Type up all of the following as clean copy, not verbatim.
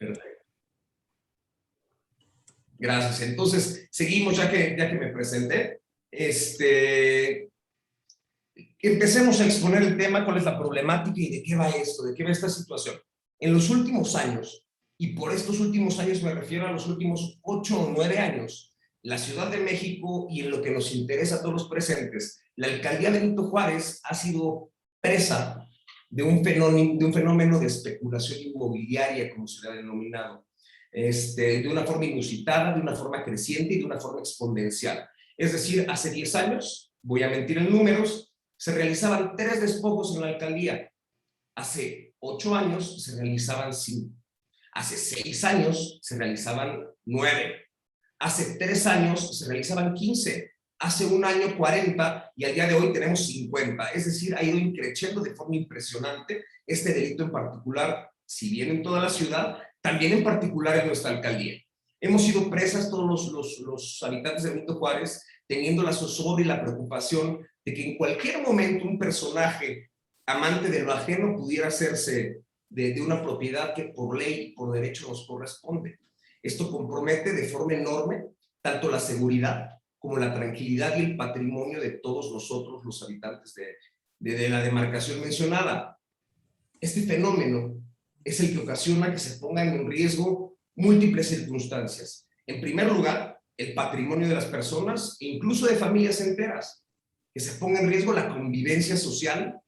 Perfecto. Gracias. Entonces, seguimos ya que me presenté. Empecemos a exponer el tema, cuál es la problemática y de qué va esto, de qué va esta situación. En los últimos años, y por estos últimos años me refiero a los últimos 8 o 9 años, la Ciudad de México, y en lo que nos interesa a todos los presentes, la alcaldía Benito Juárez ha sido presa de un fenómeno de especulación inmobiliaria, como se le ha denominado, de una forma inusitada, de una forma creciente y de una forma exponencial. Es decir, hace 10 años, voy a mentir en números, se realizaban 3 despojos en la alcaldía. Hace 8 años se realizaban 5. Hace 6 años se realizaban 9. Hace 3 años se realizaban 15. Hace un año 40 y al día de hoy tenemos 50. Es decir, ha ido increciendo de forma impresionante este delito en particular, si bien en toda la ciudad, también en particular en nuestra alcaldía. Hemos sido presas todos los habitantes de Benito Juárez, teniendo la zozobra y la preocupación de que en cualquier momento un personaje amante de lo ajeno pudiera hacerse de una propiedad que por ley y por derecho nos corresponde. Esto compromete de forma enorme tanto la seguridad como la tranquilidad y el patrimonio de todos nosotros, los habitantes de la demarcación mencionada. Este fenómeno es el que ocasiona que se pongan en riesgo múltiples circunstancias. En primer lugar, el patrimonio de las personas e incluso de familias enteras, que se ponga en riesgo la convivencia social,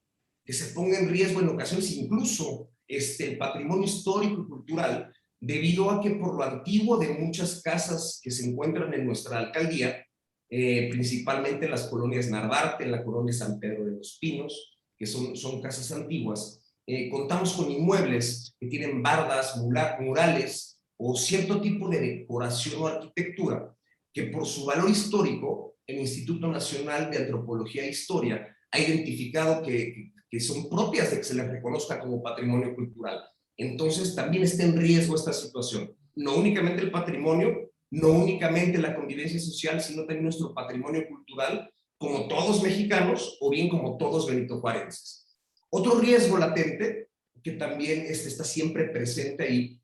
que se ponga en riesgo en ocasiones incluso el patrimonio histórico y cultural, debido a que por lo antiguo de muchas casas que se encuentran en nuestra alcaldía, principalmente en las colonias Narvarte, en la colonia San Pedro de los Pinos, que son casas antiguas, contamos con inmuebles que tienen bardas, murales o cierto tipo de decoración o arquitectura que por su valor histórico el Instituto Nacional de Antropología e Historia ha identificado que son propias de que se les reconozca como patrimonio cultural. Entonces también está en riesgo esta situación. No únicamente el patrimonio, no únicamente la convivencia social, sino también nuestro patrimonio cultural, como todos mexicanos o bien como todos benitojuarenses. Otro riesgo latente, que también está siempre presente ahí,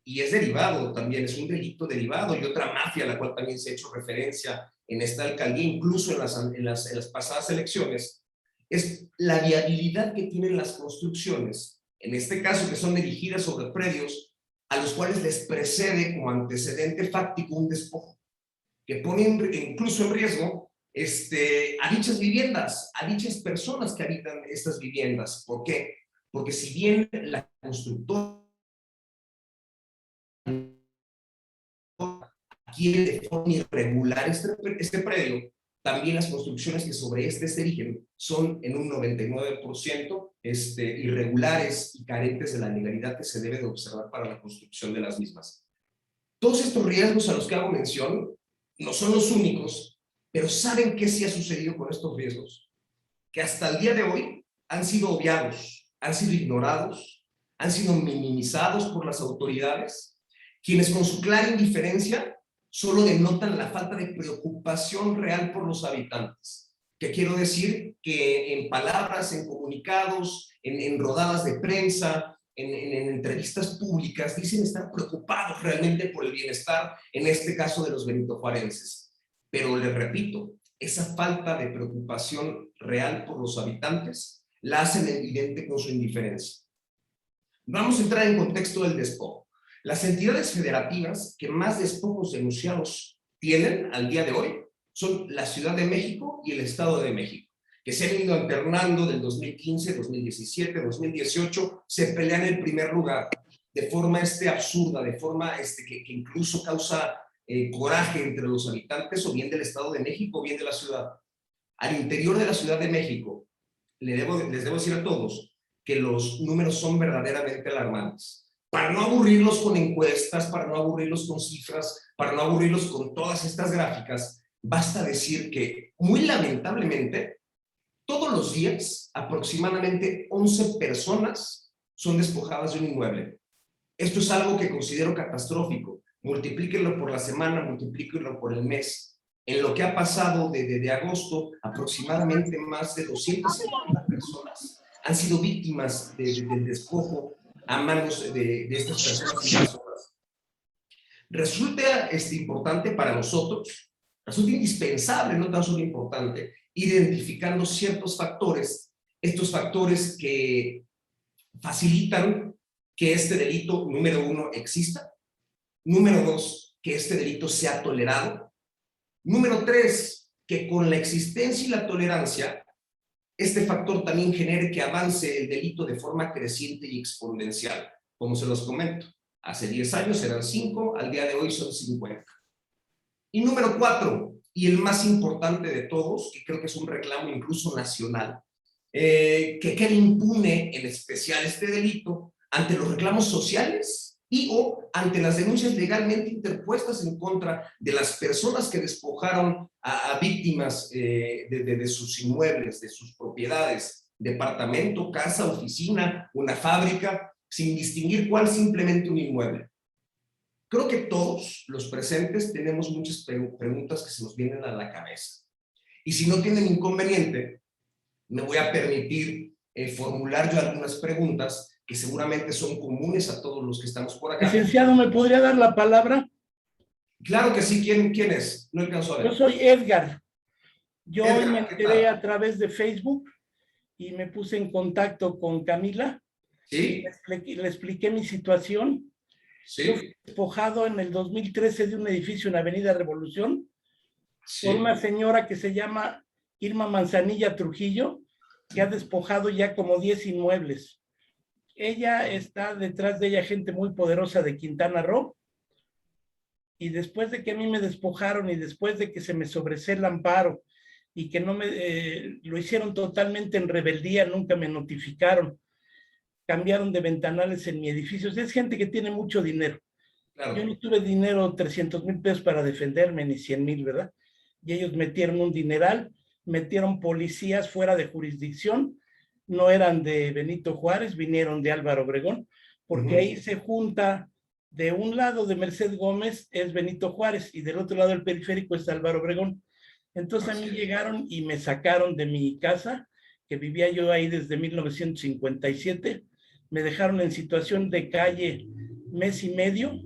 y es derivado también, es un delito derivado y otra mafia a la cual también se ha hecho referencia en esta alcaldía, incluso en las pasadas elecciones, es la viabilidad que tienen las construcciones, en este caso que son dirigidas sobre predios a los cuales les precede como antecedente fáctico un despojo, que pone incluso en riesgo a dichas viviendas, a dichas personas que habitan estas viviendas. ¿Por qué? Porque si bien la constructora adquiere de forma irregular este predio, también las construcciones que sobre se erigen son en un 99% irregulares y carentes de la legalidad que se debe de observar para la construcción de las mismas. Todos estos riesgos a los que hago mención no son los únicos, pero ¿saben qué sí ha sucedido con estos riesgos? Que hasta el día de hoy han sido obviados, han sido ignorados, han sido minimizados por las autoridades, quienes con su clara indiferencia solo denotan la falta de preocupación real por los habitantes. ¿Qué quiero decir? Que en palabras, en comunicados, en rodadas de prensa, en entrevistas públicas, dicen estar preocupados realmente por el bienestar, en este caso de los benitojuarenses. Pero les repito, esa falta de preocupación real por los habitantes la hacen evidente con su indiferencia. Vamos a entrar en contexto del despojo. Las entidades federativas que más despojos denunciados tienen al día de hoy son la Ciudad de México y el Estado de México, que se han ido alternando del 2015, 2017, 2018, se pelean el primer lugar de forma absurda, de forma que incluso causa coraje entre los habitantes, o bien del Estado de México o bien de la ciudad. Al interior de la Ciudad de México, les debo decir a todos que los números son verdaderamente alarmantes. Para no aburrirlos con encuestas, para no aburrirlos con cifras, para no aburrirlos con todas estas gráficas, basta decir que, muy lamentablemente, todos los días, aproximadamente 11 personas son despojadas de un inmueble. Esto es algo que considero catastrófico. Multiplíquenlo por la semana, multiplíquenlo por el mes. En lo que ha pasado desde agosto, aproximadamente más de 250 personas han sido víctimas del despojo a manos de estas personas invasoras. Resulta importante para nosotros, resulta indispensable, no tan solo importante, identificando ciertos factores, estos factores que facilitan que este delito, número uno, exista, número dos, que este delito sea tolerado, número tres, que con la existencia y la tolerancia, este factor también genere que avance el delito de forma creciente y exponencial, como se los comento. Hace 10 años eran 5, al día de hoy son 50. Y número 4, y el más importante de todos, que creo que es un reclamo incluso nacional, que quede impune en especial este delito ante los reclamos sociales y o ante las denuncias legalmente interpuestas en contra de las personas que despojaron a víctimas de sus inmuebles, de sus propiedades, departamento, casa, oficina, una fábrica, sin distinguir cuál, simplemente un inmueble. Creo que todos los presentes tenemos muchas preguntas que se nos vienen a la cabeza. Y si no tienen inconveniente, me voy a permitir formular yo algunas preguntas que seguramente son comunes a todos los que estamos por acá. Licenciado, ¿me podría dar la palabra? Claro que sí. ¿Quién es? No alcanzo a ver. Yo soy Edgar. Yo Edgar, me enteré a través de Facebook y me puse en contacto con Camila. ¿Sí? Le expliqué mi situación. Sí. Yo fui despojado en el 2013 de un edificio en Avenida Revolución, sí, por una señora que se llama Irma Manzanilla Trujillo, que ha despojado ya como 10 inmuebles. Ella está detrás de ella gente muy poderosa de Quintana Roo, y después de que a mí me despojaron y después de que se me sobresee el amparo y que no me lo hicieron totalmente en rebeldía, nunca me notificaron, cambiaron de ventanales en mi edificio. Es gente que tiene mucho dinero. Claro. Yo no tuve dinero, 300,000 pesos para defenderme, ni 100,000, ¿verdad? Y ellos metieron un dineral, metieron policías fuera de jurisdicción, no eran de Benito Juárez, vinieron de Álvaro Obregón, porque ahí se junta, de un lado de Merced Gómez es Benito Juárez y del otro lado del periférico es Álvaro Obregón. Entonces a mí llegaron y me sacaron de mi casa, que vivía yo ahí desde 1957, me dejaron en situación de calle mes y medio,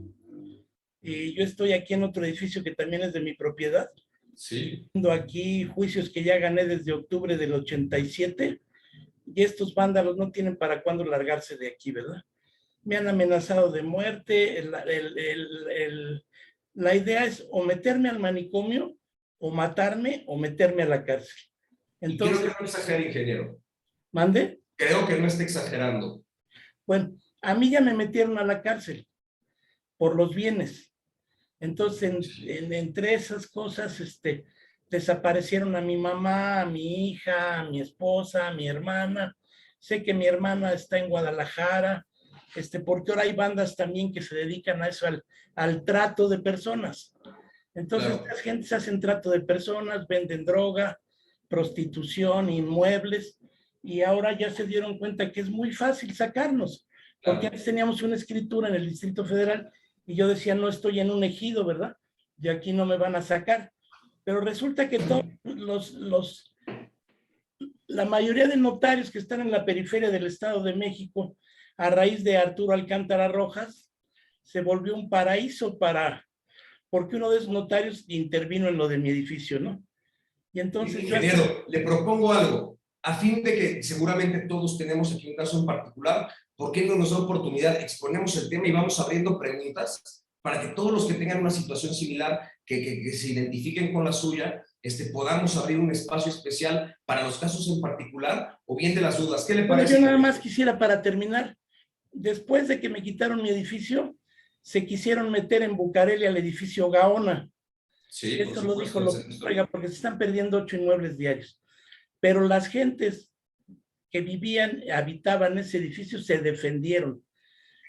y yo estoy aquí en otro edificio que también es de mi propiedad. Sí. Aquí juicios que ya gané desde octubre del 87, y estos vándalos no tienen para cuándo largarse de aquí, ¿verdad? Me han amenazado de muerte. La idea es o meterme al manicomio, o matarme, o meterme a la cárcel. Entonces, y creo que no exagera, ingeniero. ¿Mande? Creo que no está exagerando. Bueno, a mí ya me metieron a la cárcel por los bienes. Entonces, entre esas cosas, desaparecieron a mi mamá, a mi hija, a mi esposa, a mi hermana. Sé que mi hermana está en Guadalajara, porque ahora hay bandas también que se dedican a eso, al trato de personas. Entonces, claro, estas gentes hacen trato de personas, venden droga, prostitución, inmuebles, y ahora ya se dieron cuenta que es muy fácil sacarnos, porque claro, antes teníamos una escritura en el Distrito Federal y yo decía, no estoy en un ejido, ¿verdad? De aquí no me van a sacar. Pero resulta que todos la mayoría de notarios que están en la periferia del Estado de México, a raíz de Arturo Alcántara Rojas, se volvió un paraíso porque uno de esos notarios intervino en lo de mi edificio, ¿no? Y entonces... Ingeniero, le propongo algo. A fin de que seguramente todos tenemos aquí un caso en particular, ¿por qué no nos da oportunidad? Exponemos el tema y vamos abriendo preguntas para que todos los que tengan una situación similar, que se identifiquen con la suya, podamos abrir un espacio especial para los casos en particular o bien de las dudas. ¿Qué le parece? Bueno, yo nada más quisiera, para terminar, después de que me quitaron mi edificio, se quisieron meter en Bucareli al edificio Gaona. Sí, esto lo dijo López, porque se están perdiendo 8 inmuebles diarios. Pero las gentes que habitaban ese edificio se defendieron.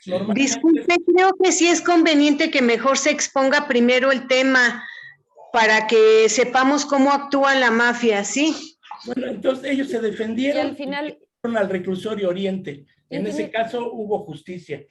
Sí. Disculpe, creo que sí es conveniente que mejor se exponga primero el tema para que sepamos cómo actúa la mafia, ¿sí? Bueno, entonces ellos se defendieron y al final y al reclusorio Oriente. En ese caso hubo justicia.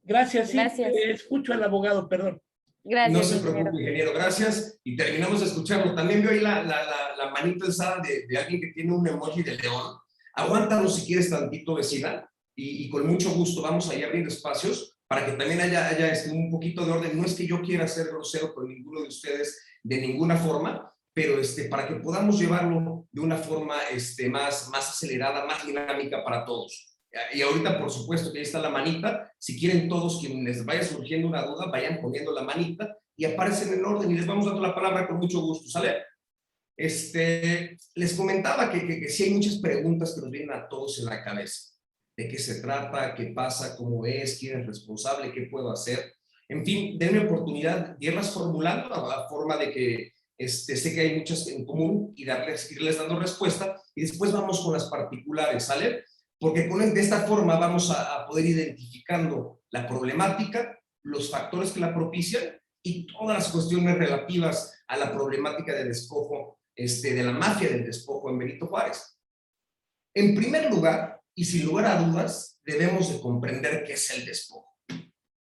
Gracias, gracias. Sí, escucho al abogado, perdón. Gracias, no se preocupe, ingeniero, gracias. Y terminamos de escucharlo. También veo ahí la manita alzada de alguien que tiene un emoji de león. Aguántanos si quieres tantito, vecina, y con mucho gusto vamos a ir abriendo espacios para que también haya un poquito de orden. No es que yo quiera ser grosero con ninguno de ustedes de ninguna forma, pero para que podamos llevarlo de una forma más acelerada, más dinámica para todos. Y ahorita, por supuesto, que ahí está la manita. Si quieren todos, quienes les vaya surgiendo una duda, vayan poniendo la manita y aparecen en orden y les vamos dando la palabra con mucho gusto, ¿sale? Les comentaba que sí hay muchas preguntas que nos vienen a todos en la cabeza. ¿De qué se trata? ¿Qué pasa? ¿Cómo es? ¿Quién es responsable? ¿Qué puedo hacer? En fin, denme oportunidad de irlas formulando a forma de que sé que hay muchas en común y irles dando respuesta y después vamos con las particulares, ¿sale? Porque de esta forma vamos a poder identificando la problemática, los factores que la propician y todas las cuestiones relativas a la problemática de despojo, de la mafia del despojo en Benito Juárez. En primer lugar, y sin lugar a dudas, debemos de comprender qué es el despojo.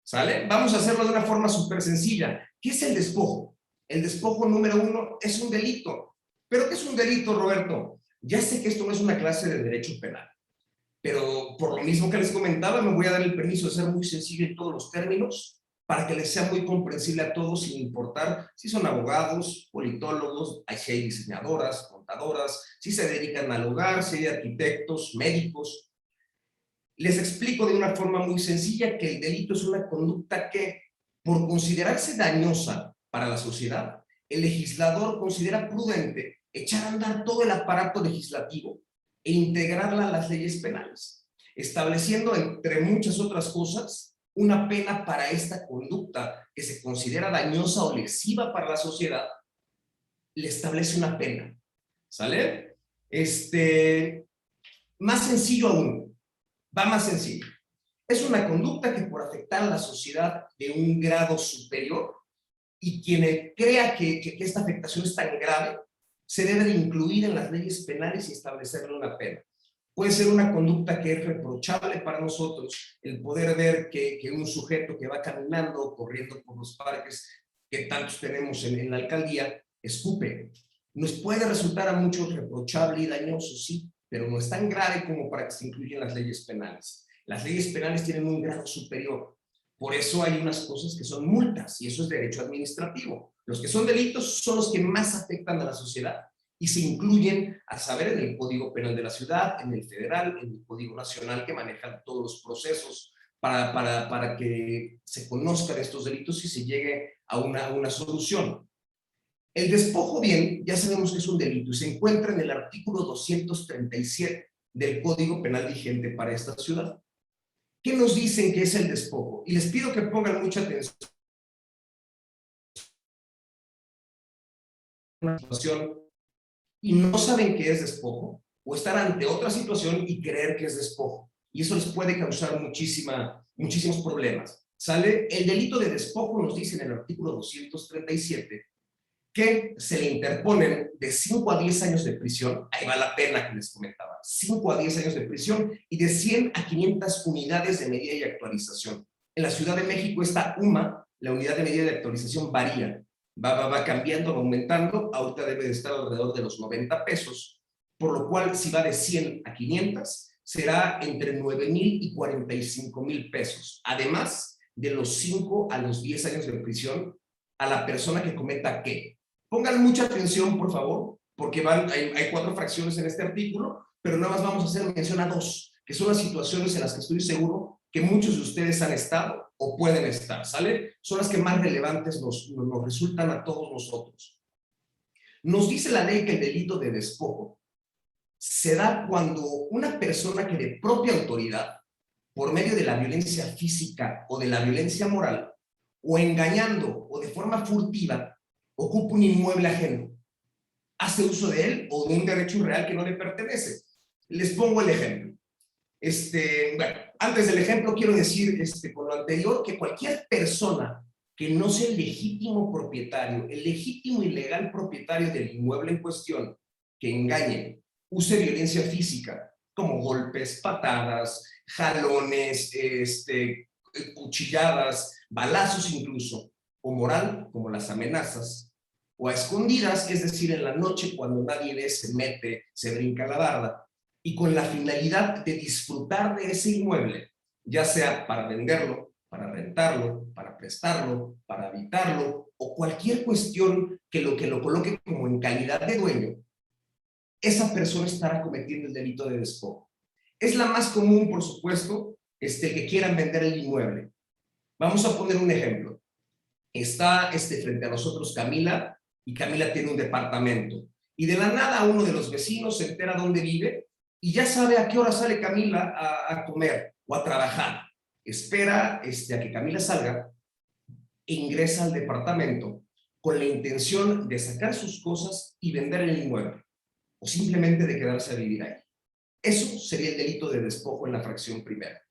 ¿Sale? Vamos a hacerlo de una forma súper sencilla. ¿Qué es el despojo? El despojo, número uno, es un delito. ¿Pero qué es un delito, Roberto? Ya sé que esto no es una clase de derecho penal, pero por lo mismo que les comentaba, me voy a dar el permiso de ser muy sencillo en todos los términos para que les sea muy comprensible a todos, sin importar si son abogados, politólogos, si hay diseñadoras, contadoras, si se dedican al hogar, si hay arquitectos, médicos. Les explico de una forma muy sencilla que el delito es una conducta que, por considerarse dañosa para la sociedad, el legislador considera prudente echar a andar todo el aparato legislativo e integrarla a las leyes penales, estableciendo, entre muchas otras cosas, una pena para esta conducta que se considera dañosa o lesiva para la sociedad. Le establece una pena, ¿sale? Más sencillo aún, va más sencillo. Es una conducta que por afectar a la sociedad de un grado superior y quien crea que esta afectación es tan grave, se debe de incluir en las leyes penales y establecerle una pena. Puede ser una conducta que es reprochable para nosotros, el poder ver que un sujeto que va caminando o corriendo por los parques que tantos tenemos en la alcaldía, escupe. Nos puede resultar a muchos reprochable y dañoso, sí, pero no es tan grave como para que se incluyan las leyes penales. Las leyes penales tienen un grado superior. Por eso hay unas cosas que son multas, y eso es derecho administrativo. Los que son delitos son los que más afectan a la sociedad y se incluyen, a saber, en el Código Penal de la Ciudad, en el Federal, en el Código Nacional, que manejan todos los procesos para que se conozcan estos delitos y se llegue a una solución. El despojo, bien, ya sabemos que es un delito y se encuentra en el artículo 237 del Código Penal vigente para esta ciudad. ¿Qué nos dicen que es el despojo? Y les pido que pongan mucha atención. Una situación y no saben qué es despojo, o estar ante otra situación y creer que es despojo. Y eso les puede causar muchísimos problemas. ¿Sale? El delito de despojo nos dice en el artículo 237 que se le interponen de 5 a 10 años de prisión, ahí va la pena que les comentaba, 5 a 10 años de prisión y de 100 a 500 unidades de medida y actualización. En la Ciudad de México esta UMA, la unidad de medida de actualización varía, va cambiando, va aumentando, ahorita debe de estar alrededor de los 90 pesos, por lo cual si va de 100 a 500, será entre 9,000 y 45,000 pesos, además de los 5 a los 10 años de prisión a la persona que cometa ¿qué? Pongan mucha atención, por favor, porque hay 4 fracciones en este artículo, pero nada más vamos a hacer mención a 2, que son las situaciones en las que estoy seguro que muchos de ustedes han estado o pueden estar, ¿sale? Son las que más relevantes nos resultan a todos nosotros. Nos dice la ley que el delito de despojo se da cuando una persona que de propia autoridad, por medio de la violencia física o de la violencia moral, o engañando o de forma furtiva, ocupa un inmueble ajeno, hace uso de él o de un derecho real que no le pertenece. Les pongo el ejemplo. Bueno, antes del ejemplo quiero decir con lo anterior que cualquier persona que no sea el legítimo propietario, el legítimo y legal propietario del inmueble en cuestión, que engañe, use violencia física, como golpes, patadas, jalones, cuchilladas, balazos incluso, o moral, como las amenazas, o a escondidas, es decir, en la noche cuando nadie ve, se mete, se brinca la barda, y con la finalidad de disfrutar de ese inmueble, ya sea para venderlo, para rentarlo, para prestarlo, para habitarlo, o cualquier cuestión que lo coloque como en calidad de dueño, esa persona estará cometiendo el delito de despojo. Es la más común, por supuesto, que quieran vender el inmueble. Vamos a poner un ejemplo. Está frente a nosotros Camila, y Camila tiene un departamento. Y de la nada uno de los vecinos se entera dónde vive y ya sabe a qué hora sale Camila a comer o a trabajar. Espera a que Camila salga e ingresa al departamento con la intención de sacar sus cosas y vender el inmueble, o simplemente de quedarse a vivir ahí. Eso sería el delito de despojo en la fracción primera.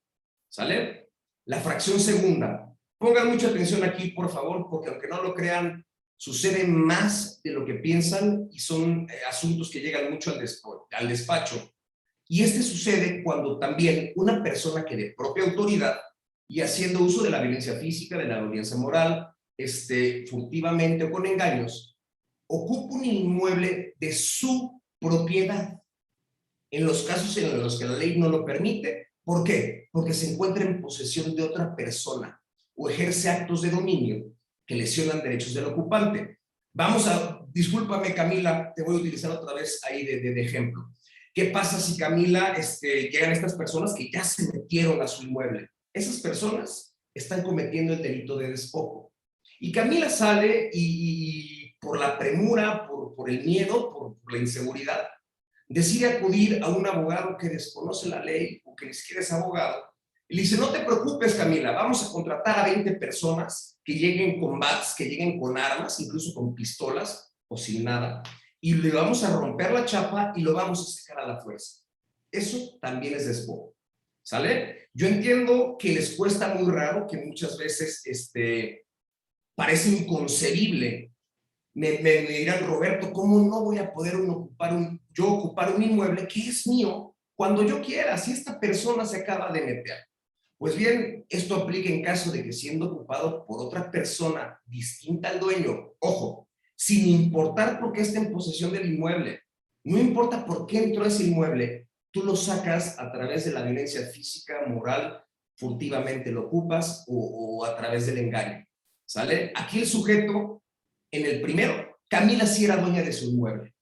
¿Sale? La fracción segunda. Pongan mucha atención aquí, por favor, porque aunque no lo crean, sucede más de lo que piensan y son asuntos que llegan mucho al despacho. Y sucede cuando también una persona que de propia autoridad y haciendo uso de la violencia física, de la violencia moral, furtivamente o con engaños, ocupa un inmueble de su propiedad. En los casos en los que la ley no lo permite. ¿Por qué? Porque se encuentra en posesión de otra persona o ejerce actos de dominio que lesionan derechos del ocupante. Discúlpame Camila, te voy a utilizar otra vez ahí de ejemplo. ¿Qué pasa si Camila, llegan estas personas que ya se metieron a su inmueble? Esas personas están cometiendo el delito de despojo. Y Camila sale y por la premura, por el miedo, por la inseguridad, decide acudir a un abogado que desconoce la ley o que ni siquiera es abogado. Y le dice, no te preocupes Camila, vamos a contratar a 20 personas que lleguen con bats, que lleguen con armas, incluso con pistolas o sin nada, y le vamos a romper la chapa y lo vamos a sacar a la fuerza. Eso también es despojo. ¿Sale? Yo entiendo que les cuesta muy raro, que muchas veces parece inconcebible. Me dirán, Roberto, ¿cómo no voy a poder ocupar un inmueble que es mío cuando yo quiera, si esta persona se acaba de meter? Pues bien, esto aplica en caso de que siendo ocupado por otra persona distinta al dueño, ojo, sin importar por qué esté en posesión del inmueble, no importa por qué entró a ese inmueble, tú lo sacas a través de la violencia física, moral, furtivamente lo ocupas o a través del engaño. ¿Sale? Aquí el sujeto, en el primero, Camila sí era dueña de su inmueble.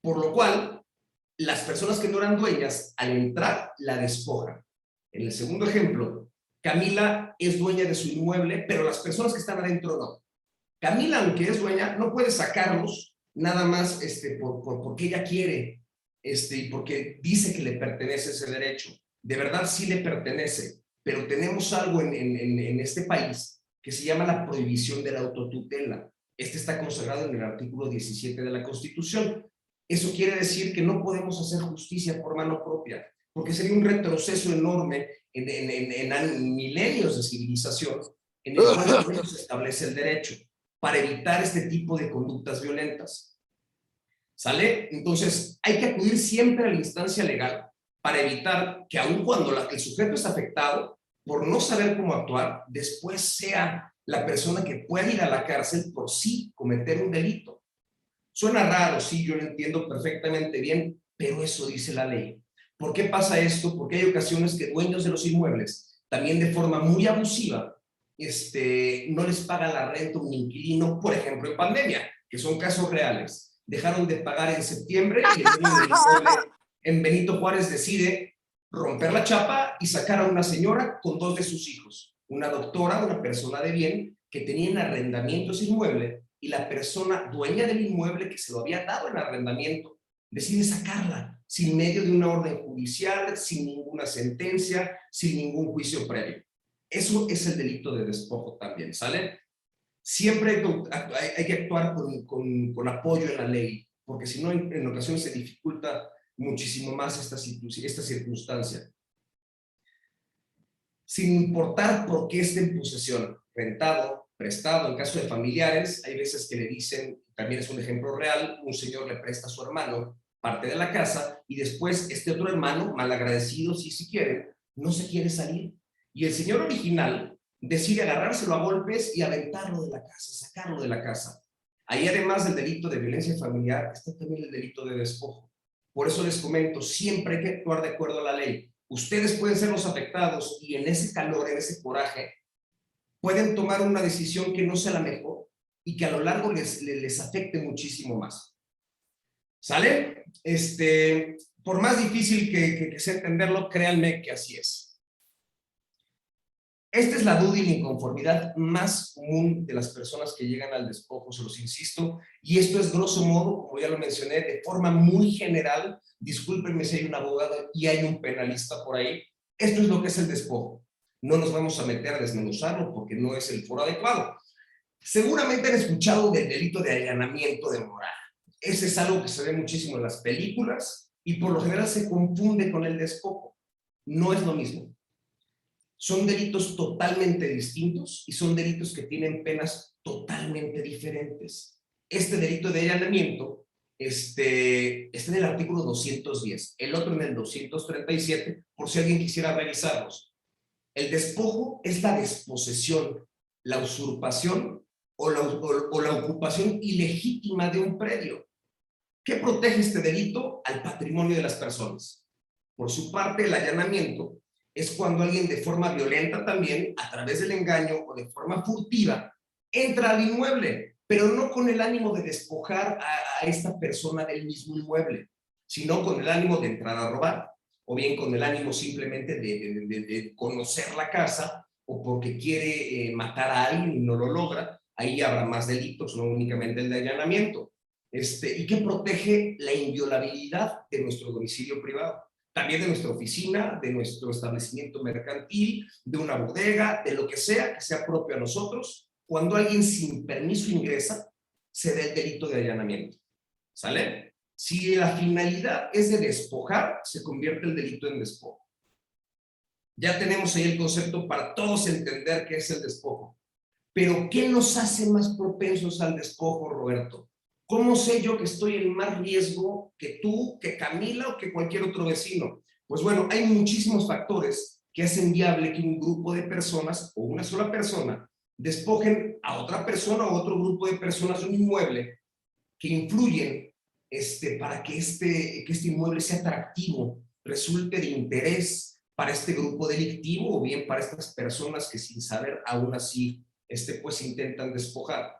Por lo cual, las personas que no eran dueñas, al entrar, la despojan. En el segundo ejemplo, Camila es dueña de su inmueble, pero las personas que están adentro no. Camila, aunque es dueña, no puede sacarlos nada más porque ella quiere y porque dice que le pertenece ese derecho. De verdad sí le pertenece, pero tenemos algo en este país que se llama la prohibición de la autotutela. Está consagrado en el artículo 17 de la Constitución. Eso quiere decir que no podemos hacer justicia por mano propia, porque sería un retroceso enorme en milenios de civilización en el cual se establece el derecho para evitar este tipo de conductas violentas. ¿Sale? Entonces, hay que acudir siempre a la instancia legal para evitar que aun cuando el sujeto es afectado, por no saber cómo actuar, después sea la persona que pueda ir a la cárcel por sí cometer un delito. Suena raro, sí, yo lo entiendo perfectamente bien, pero eso dice la ley. ¿Por qué pasa esto? Porque hay ocasiones que dueños de los inmuebles, también de forma muy abusiva, no les paga la renta a un inquilino, por ejemplo, en pandemia, que son casos reales. Dejaron de pagar en septiembre y el dueño del inmueble en Benito Juárez decide romper la chapa y sacar a una señora con 2 de sus hijos, una doctora, una persona de bien, que tenía en arrendamiento ese inmueble, y la persona dueña del inmueble que se lo había dado en arrendamiento decide sacarla sin medio de una orden judicial, sin ninguna sentencia, sin ningún juicio previo. Eso es el delito de despojo también, ¿sale? Siempre hay que actuar con apoyo en la ley, porque si no, en ocasiones se dificulta muchísimo más esta circunstancia. Sin importar por qué esté en posesión, rentado, prestado, en caso de familiares, hay veces que le dicen, también es un ejemplo real, un señor le presta a su hermano parte de la casa y después este otro hermano, malagradecido si quiere, no se quiere salir. Y el señor original decide agarrárselo a golpes y aventarlo de la casa, sacarlo de la casa. Ahí, además del delito de violencia familiar, está también el delito de despojo. Por eso les comento, siempre hay que actuar de acuerdo a la ley. Ustedes pueden ser los afectados y en ese calor, en ese coraje, pueden tomar una decisión que no sea la mejor y que a lo largo les afecte muchísimo más. ¿Sale? Por más difícil que sea entenderlo, créanme que así es. Esta es la duda y la inconformidad más común de las personas que llegan al despojo, se los insisto, y esto es grosso modo, como ya lo mencioné, de forma muy general. Discúlpenme si hay un abogado y hay un penalista por ahí. Esto es lo que es el despojo. No nos vamos a meter a desmenuzarlo porque no es el foro adecuado. Seguramente han escuchado del delito de allanamiento de morada. Ese es algo que se ve muchísimo en las películas y por lo general se confunde con el despojo. No es lo mismo. Son delitos totalmente distintos y son delitos que tienen penas totalmente diferentes. Este delito de allanamiento está en el artículo 210, el otro en el 237, por si alguien quisiera revisarlos. El despojo es la desposesión, la usurpación o la ocupación ilegítima de un predio. ¿Qué protege este delito? Al patrimonio de las personas. Por su parte, el allanamiento es cuando alguien de forma violenta también, a través del engaño o de forma furtiva, entra al inmueble, pero no con el ánimo de despojar a esta persona del mismo inmueble, sino con el ánimo de entrar a robar, o bien con el ánimo simplemente de conocer la casa, o porque quiere matar a alguien y no lo logra. Ahí habrá más delitos, no únicamente el de allanamiento. Y que protege la inviolabilidad de nuestro domicilio privado, también de nuestra oficina, de nuestro establecimiento mercantil, de una bodega, de lo que sea propio a nosotros. Cuando alguien sin permiso ingresa, se da el delito de allanamiento. ¿Sale? Si la finalidad es de despojar, se convierte el delito en despojo. Ya tenemos ahí el concepto para todos entender qué es el despojo. Pero, ¿qué nos hace más propensos al despojo, Roberto? ¿Cómo sé yo que estoy en más riesgo que tú, que Camila o que cualquier otro vecino? Pues bueno, hay muchísimos factores que hacen viable que un grupo de personas o una sola persona despojen a otra persona o otro grupo de personas de un inmueble que influyen para que este inmueble sea atractivo, resulte de interés para este grupo delictivo o bien para estas personas que sin saber aún así pues intentan despojar.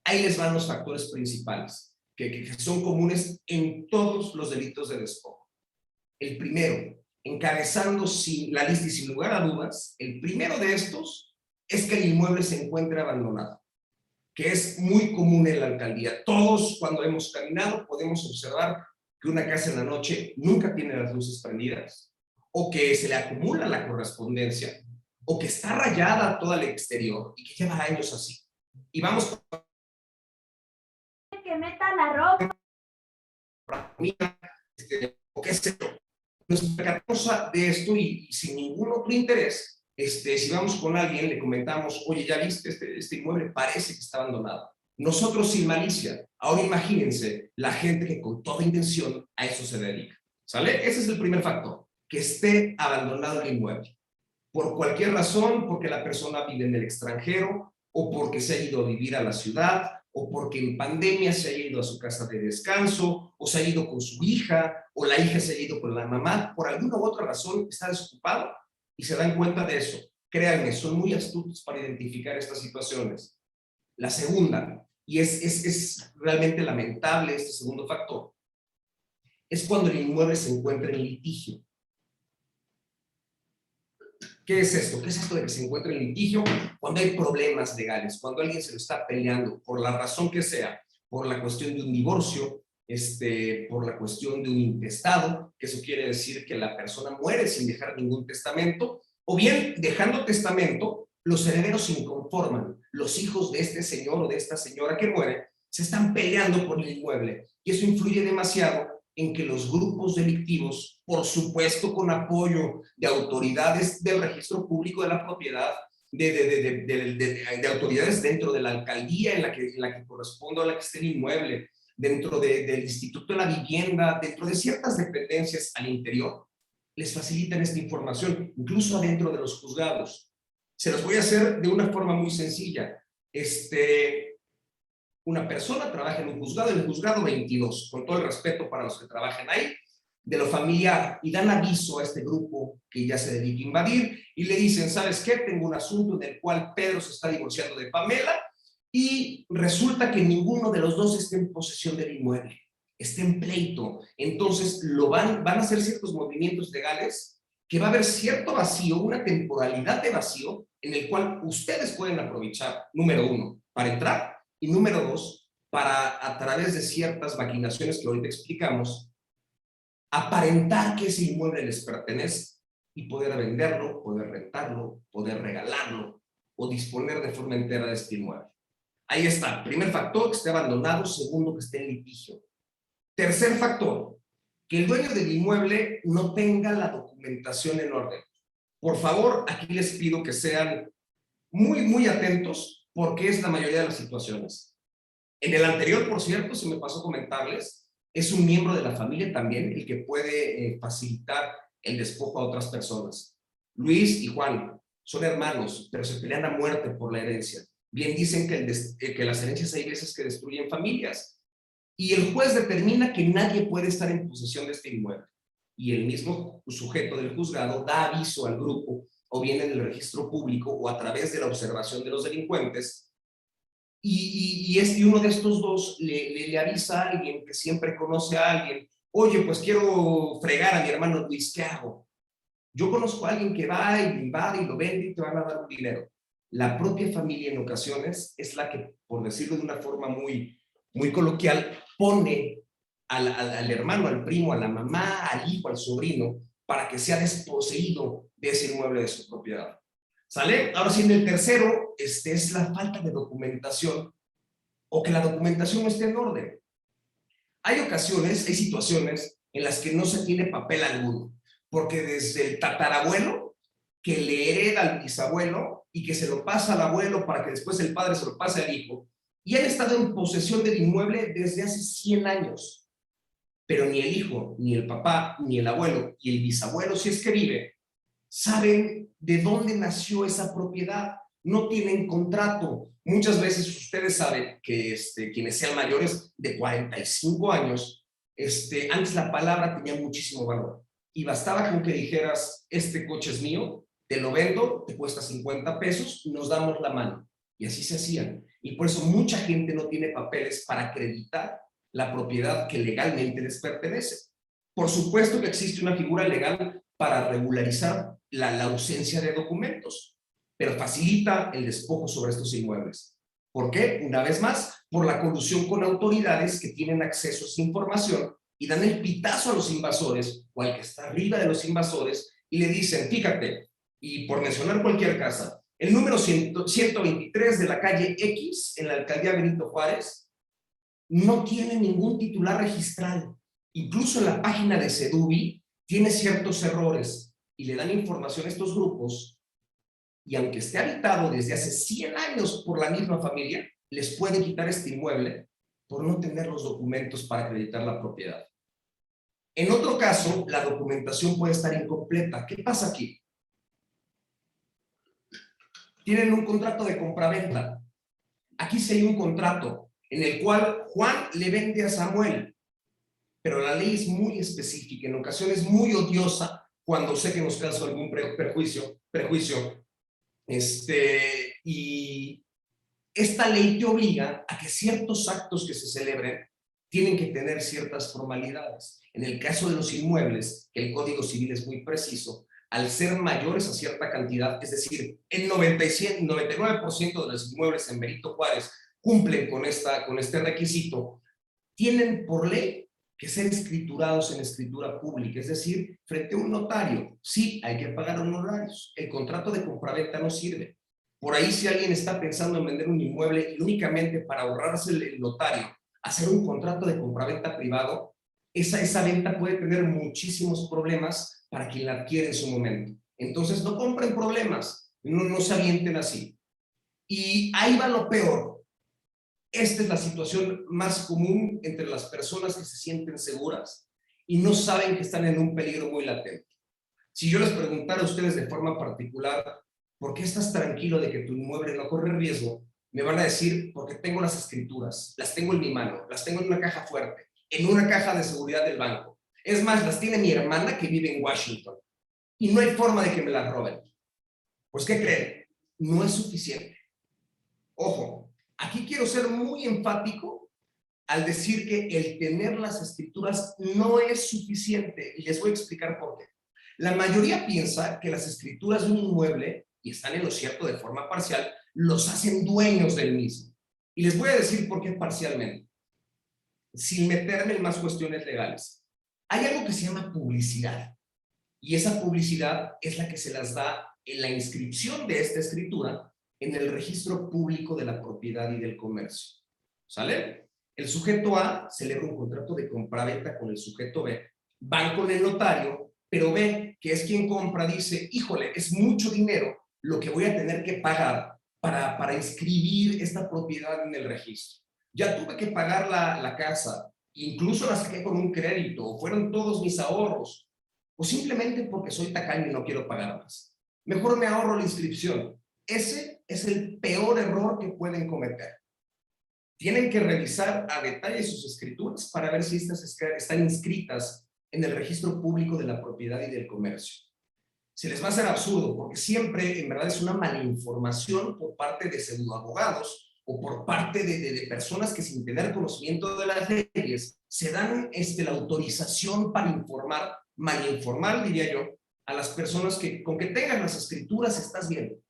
Ahí les van los factores principales que son comunes en todos los delitos de despojo. El primero, encabezando la lista y sin lugar a dudas, el primero de estos es que el inmueble se encuentre abandonado, que es muy común en la alcaldía. Todos cuando hemos caminado podemos observar que una casa en la noche nunca tiene las luces prendidas, o que se le acumula la correspondencia, o que está rayada toda el exterior y que lleva años así. Y vamos que meta la ropa. O qué sé yo. Nos percatamos de esto y sin ningún otro interés, si vamos con alguien, le comentamos, oye, ¿ya viste este inmueble? Parece que está abandonado. Nosotros sin malicia. Ahora imagínense la gente que con toda intención a eso se dedica. ¿Sale? Ese es el primer factor, que esté abandonado el inmueble. Por cualquier razón, porque la persona vive en el extranjero, o porque se ha ido a vivir a la ciudad, o porque en pandemia se haya ido a su casa de descanso, o se ha ido con su hija, o la hija se ha ido con la mamá, por alguna u otra razón está desocupado y se dan cuenta de eso. Créanme, son muy astutos para identificar estas situaciones. La segunda, y es realmente lamentable este segundo factor, es cuando el inmueble se encuentra en litigio. ¿Qué es esto? ¿Qué es esto de que se encuentra en litigio? Cuando hay problemas legales, cuando alguien se lo está peleando por la razón que sea, por la cuestión de un divorcio, por la cuestión de un intestado, que eso quiere decir que la persona muere sin dejar ningún testamento, o bien dejando testamento, los herederos se inconforman, los hijos de este señor o de esta señora que muere se están peleando por el inmueble, y eso influye demasiado en que los grupos delictivos, por supuesto con apoyo de autoridades del registro público de la propiedad, de autoridades dentro de la alcaldía en la que corresponde a la que esté el inmueble, dentro del Instituto de la Vivienda, dentro de ciertas dependencias al interior, les facilitan esta información, incluso adentro de los juzgados. Se los voy a hacer de una forma muy sencilla. Una persona trabaja en un juzgado, en el juzgado 22, con todo el respeto para los que trabajan ahí, de lo familiar y dan aviso a este grupo que ya se dedica a invadir y le dicen, ¿sabes qué? Tengo un asunto en el cual Pedro se está divorciando de Pamela y resulta que ninguno de los dos está en posesión del inmueble, está en pleito. Entonces van a hacer ciertos movimientos legales que va a haber cierto vacío, una temporalidad de vacío en el cual ustedes pueden aprovechar, número uno, para entrar y número dos, para a través de ciertas maquinaciones que ahorita explicamos, aparentar que ese inmueble les pertenece y poder venderlo, poder rentarlo, poder regalarlo o disponer de forma entera de este inmueble. Ahí está. Primer factor, que esté abandonado. Segundo, que esté en litigio. Tercer factor, que el dueño del inmueble no tenga la documentación en orden. Por favor, aquí les pido que sean muy atentos porque es la mayoría de las situaciones. En el anterior, por cierto, se me pasó comentarles, es un miembro de la familia también el que puede facilitar el despojo a otras personas. Luis y Juan son hermanos, pero se pelean a muerte por la herencia. Bien dicen que las herencias hay veces que destruyen familias. Y el juez determina que nadie puede estar en posesión de este inmueble. Y el mismo sujeto del juzgado da aviso al grupo, o bien en el registro público, o a través de la observación de los delincuentes, y uno de estos dos le avisa a alguien que siempre conoce a alguien, oye, pues quiero fregar a mi hermano Luis, ¿qué hago? Yo conozco a alguien que va y lo invade y lo vende y te van a dar un dinero. La propia familia en ocasiones es la que, por decirlo de una forma muy coloquial, pone al hermano, al primo, a la mamá, al hijo, al sobrino, para que sea desposeído de ese inmueble de su propiedad. ¿Sale? Ahora sí, en el tercero, es la falta de documentación o que la documentación no esté en orden. Hay ocasiones, hay situaciones en las que no se tiene papel alguno, porque desde el tatarabuelo que le hereda al bisabuelo y que se lo pasa al abuelo para que después el padre se lo pase al hijo, y han estado en posesión del inmueble desde hace 100 años. Pero ni el hijo, ni el papá, ni el abuelo y el bisabuelo, si es que vive, saben de dónde nació esa propiedad, no tienen contrato. Muchas veces ustedes saben que quienes sean mayores de 45 años, antes la palabra tenía muchísimo valor y bastaba con que dijeras, este coche es mío, te lo vendo, te cuesta 50 pesos, nos damos la mano. Y así se hacían. Y por eso mucha gente no tiene papeles para acreditar la propiedad que legalmente les pertenece. Por supuesto que existe una figura legal para regularizar la ausencia de documentos, pero facilita el despojo sobre estos inmuebles. ¿Por qué? Una vez más, por la colusión con autoridades que tienen acceso a esa información y dan el pitazo a los invasores o al que está arriba de los invasores y le dicen, fíjate, y por mencionar cualquier casa, el número 123 de la calle X en la alcaldía Benito Juárez no tiene ningún titular registral. Incluso en la página de Sedubi tiene ciertos errores y le dan información a estos grupos y aunque esté habitado desde hace 100 años por la misma familia, les puede quitar este inmueble por no tener los documentos para acreditar la propiedad. En otro caso, la documentación puede estar incompleta. ¿Qué pasa aquí? Tienen un contrato de compraventa. Aquí sí hay un contrato en el cual Juan le vende a Samuel, pero la ley es muy específica, en ocasiones muy odiosa, cuando sé que nos causa algún prejuicio, y esta ley te obliga a que ciertos actos que se celebren tienen que tener ciertas formalidades. En el caso de los inmuebles, el Código Civil es muy preciso, al ser mayores a cierta cantidad, es decir, el 99% de los inmuebles en Benito Juárez cumplen con este requisito, tienen por ley que ser escriturados en escritura pública, es decir, frente a un notario. Sí, hay que pagar honorarios. El contrato de compraventa no sirve. Por ahí, si alguien está pensando en vender un inmueble y únicamente para ahorrarse el notario, hacer un contrato de compraventa privado, esa venta puede tener muchísimos problemas para quien la adquiere en su momento. Entonces, no compren problemas, no se avienten así. Y ahí va lo peor. Esta es la situación más común entre las personas que se sienten seguras y no saben que están en un peligro muy latente. Si yo les preguntara a ustedes de forma particular, ¿por qué estás tranquilo de que tu inmueble no corre riesgo? Me van a decir, porque tengo las escrituras, las tengo en mi mano, las tengo en una caja fuerte, en una caja de seguridad del banco. Es más, las tiene mi hermana que vive en Washington. Y no hay forma de que me las roben. Pues, ¿qué creen? No es suficiente. Ojo, aquí quiero ser muy enfático al decir que el tener las escrituras no es suficiente. Y les voy a explicar por qué. La mayoría piensa que las escrituras de un inmueble, y están en lo cierto de forma parcial, los hacen dueños del mismo. Y les voy a decir por qué parcialmente, sin meterme en más cuestiones legales. Hay algo que se llama publicidad, y esa publicidad es la que se las da en la inscripción de esta escritura en el registro público de la propiedad y del comercio. ¿Sale? El sujeto A celebra un contrato de compraventa con el sujeto B, van con el notario, pero B, que es quien compra, dice, híjole, es mucho dinero lo que voy a tener que pagar para inscribir esta propiedad en el registro. Ya tuve que pagar la casa, incluso la saqué con un crédito, o fueron todos mis ahorros, o simplemente porque soy tacaño y no quiero pagar más. Mejor me ahorro la inscripción. Ese es el peor error que pueden cometer. Tienen que revisar a detalle sus escrituras para ver si estas están inscritas en el registro público de la propiedad y del comercio. Se les va a hacer absurdo, porque siempre, en verdad, es una malinformación por parte de pseudoabogados o por parte de personas que, sin tener conocimiento de las leyes, se dan la autorización para informar, malinformar, diría yo, a las personas que con que tengan las escrituras estás bien.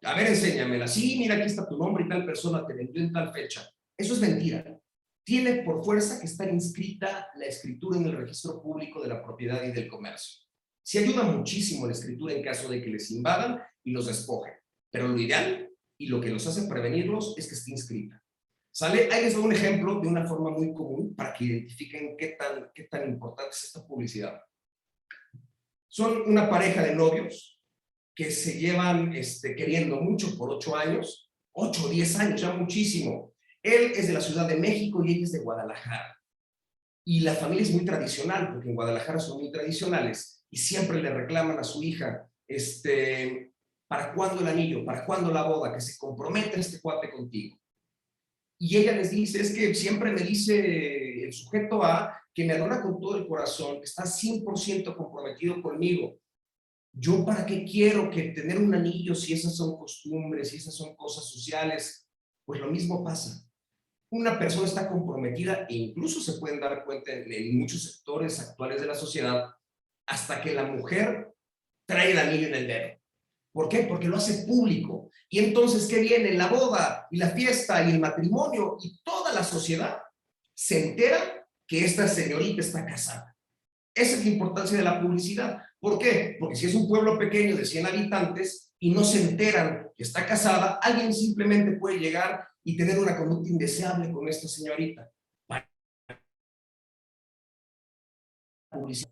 A ver, enséñamela. Sí, mira, aquí está tu nombre y tal persona te vendió en tal fecha. Eso es mentira. Tiene por fuerza que estar inscrita la escritura en el registro público de la propiedad y del comercio. Sí ayuda muchísimo la escritura en caso de que les invadan y los despojen, pero lo ideal y lo que los hace prevenirlos es que esté inscrita. ¿Sale? Ahí les doy un ejemplo de una forma muy común para que identifiquen qué tan importante es esta publicidad. Son una pareja de novios que se llevan queriendo mucho por 8 años, 8 o 10 años, ya muchísimo. Él es de la Ciudad de México y ella es de Guadalajara. Y la familia es muy tradicional, porque en Guadalajara son muy tradicionales, y siempre le reclaman a su hija, ¿para cuándo el anillo? ¿Para cuándo la boda? Que se comprometa este cuate contigo. Y ella les dice, es que siempre me dice el sujeto A que me adora con todo el corazón, que está 100% comprometido conmigo. ¿Yo para qué quiero que tener un anillo si esas son costumbres, si esas son cosas sociales? Pues lo mismo pasa. Una persona está comprometida e incluso se pueden dar cuenta en muchos sectores actuales de la sociedad hasta que la mujer trae el anillo en el dedo. ¿Por qué? Porque lo hace público. Y entonces, ¿qué viene? La boda y la fiesta y el matrimonio y toda la sociedad se entera que esta señorita está casada. Esa es la importancia de la publicidad. ¿Por qué? Porque si es un pueblo pequeño de 100 habitantes y no se enteran que está casada, alguien simplemente puede llegar y tener una conducta indeseable con esta señorita. Publicidad.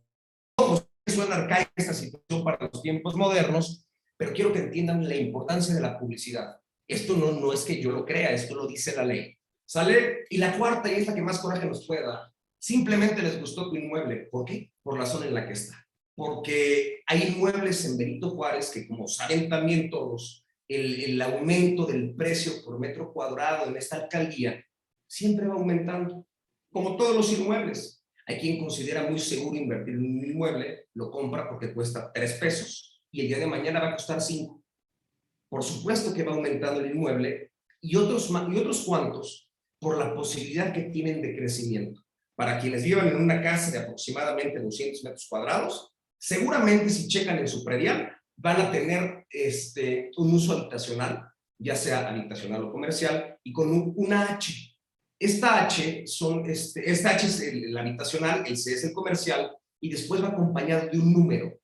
Suena arcaica esta situación para los tiempos modernos, pero quiero que entiendan la importancia de la publicidad. Esto no es que yo lo crea, esto lo dice la ley. ¿Sale? Y la cuarta, y es la que más coraje nos puede dar, simplemente les gustó tu inmueble. ¿Por qué? Por la zona en la que está. Porque hay inmuebles en Benito Juárez que, como saben también todos, el aumento del precio por metro cuadrado en esta alcaldía siempre va aumentando, como todos los inmuebles. Hay quien considera muy seguro invertir en un inmueble, lo compra porque cuesta 3 pesos y el día de mañana va a costar 5. Por supuesto que va aumentando el inmueble y otros cuantos por la posibilidad que tienen de crecimiento. Para quienes vivan en una casa de aproximadamente 200 metros cuadrados, seguramente si checan en su predial van a tener un uso habitacional, ya sea habitacional o comercial, y con una H. Esta H es el habitacional, el C es el comercial, y después va acompañado de un número.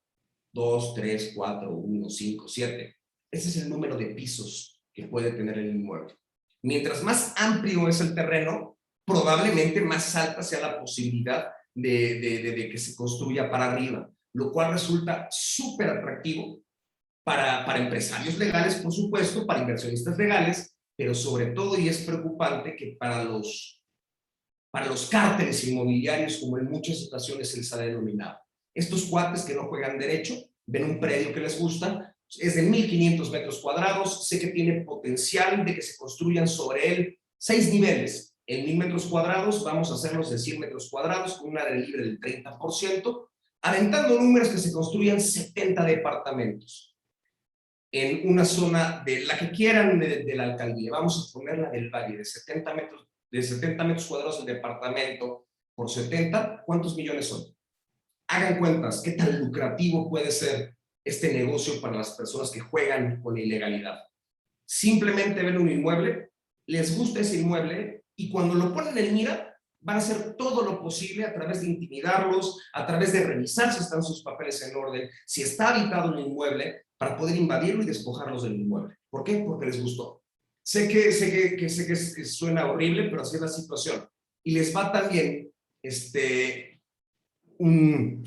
2, 3, 4, 1, 5, 7. Ese es el número de pisos que puede tener el inmueble. Mientras más amplio es el terreno, probablemente más alta sea la posibilidad de que se construya para arriba, lo cual resulta súper atractivo para empresarios legales, por supuesto, para inversionistas legales, pero sobre todo, y es preocupante, que para los cárteles inmobiliarios, como en muchas ocasiones se les ha denominado. Estos cuates que no juegan derecho, ven un predio que les gusta, es de 1,500 metros cuadrados, sé que tiene potencial de que se construyan sobre él 6 niveles, En 1000 metros cuadrados vamos a hacerlos de 100 metros cuadrados con un área libre del 30%, aventando números que se construyan 70 departamentos en una zona de la que quieran de la alcaldía. Vamos a ponerla del Valle, de 70 metros cuadrados el departamento por 70, ¿cuántos millones son? Hagan cuentas, ¿qué tan lucrativo puede ser este negocio para las personas que juegan con la ilegalidad? Simplemente ven un inmueble, les gusta ese inmueble y cuando lo ponen en mira, van a hacer todo lo posible a través de intimidarlos, a través de revisar si están sus papeles en orden, si está habitado el inmueble, para poder invadirlo y despojarlos del inmueble. ¿Por qué? Porque les gustó. Sé que suena horrible, pero así es la situación. Y les va también, un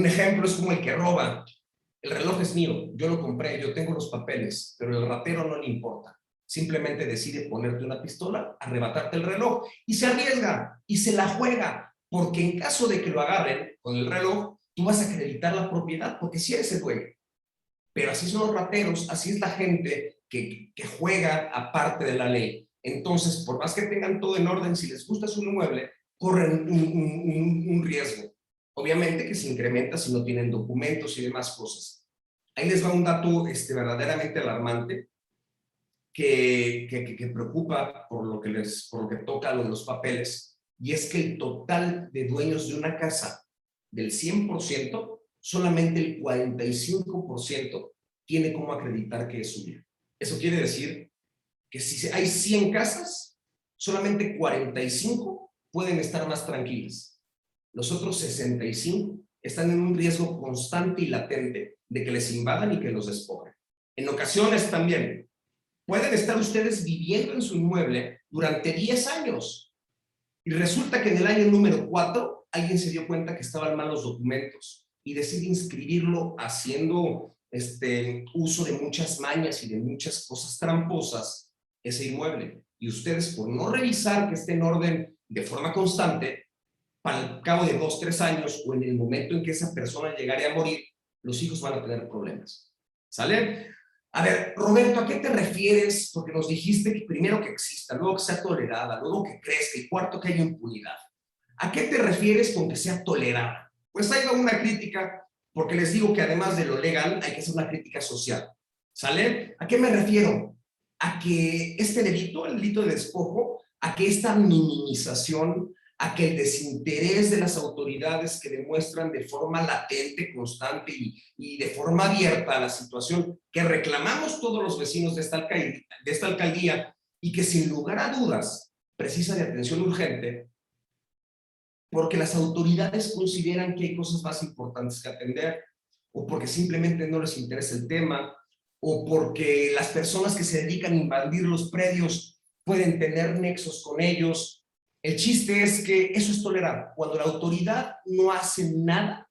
ejemplo es como el que roba. El reloj es mío, yo lo compré, yo tengo los papeles, pero el ratero no le importa. Simplemente decide ponerte una pistola, arrebatarte el reloj y se arriesga y se la juega, porque en caso de que lo agarren con el reloj, tú vas a acreditar la propiedad, porque si eres el dueño. Pero así son los rateros, así es la gente que juega aparte de la ley. Entonces, por más que tengan todo en orden, si les gusta su inmueble, corren un riesgo. Obviamente que se incrementa si no tienen documentos y demás cosas. Ahí les va un dato verdaderamente alarmante que preocupa por lo que toca lo de los papeles, y es que el total de dueños de una casa del 100%, solamente el 45% tiene cómo acreditar que es suya. Eso quiere decir que si hay 100 casas, solamente 45 pueden estar más tranquilas. Los otros 65 están en un riesgo constante y latente de que les invadan y que los despojen. En ocasiones también pueden estar ustedes viviendo en su inmueble durante 10 años y resulta que en el año número 4 alguien se dio cuenta que estaban mal los documentos y decide inscribirlo haciendo uso de muchas mañas y de muchas cosas tramposas ese inmueble. Y ustedes, por no revisar que esté en orden de forma constante, para el cabo de 2, 3 años o en el momento en que esa persona llegare a morir, los hijos van a tener problemas. ¿Sale? A ver, Roberto, ¿a qué te refieres? Porque nos dijiste que primero que exista, luego que sea tolerada, luego que crezca y cuarto que haya impunidad. ¿A qué te refieres con que sea tolerada? Pues ahí va una crítica, porque les digo que además de lo legal hay que hacer una crítica social. ¿Sale? ¿A qué me refiero? A que este delito, el delito de despojo, a que esta minimización, a que el desinterés de las autoridades que demuestran de forma latente, constante y de forma abierta a la situación que reclamamos todos los vecinos de esta alcaldía y que sin lugar a dudas precisa de atención urgente, porque las autoridades consideran que hay cosas más importantes que atender, o porque simplemente no les interesa el tema, o porque las personas que se dedican a invadir los predios pueden tener nexos con ellos. El chiste es que eso es tolerable, cuando la autoridad no hace nada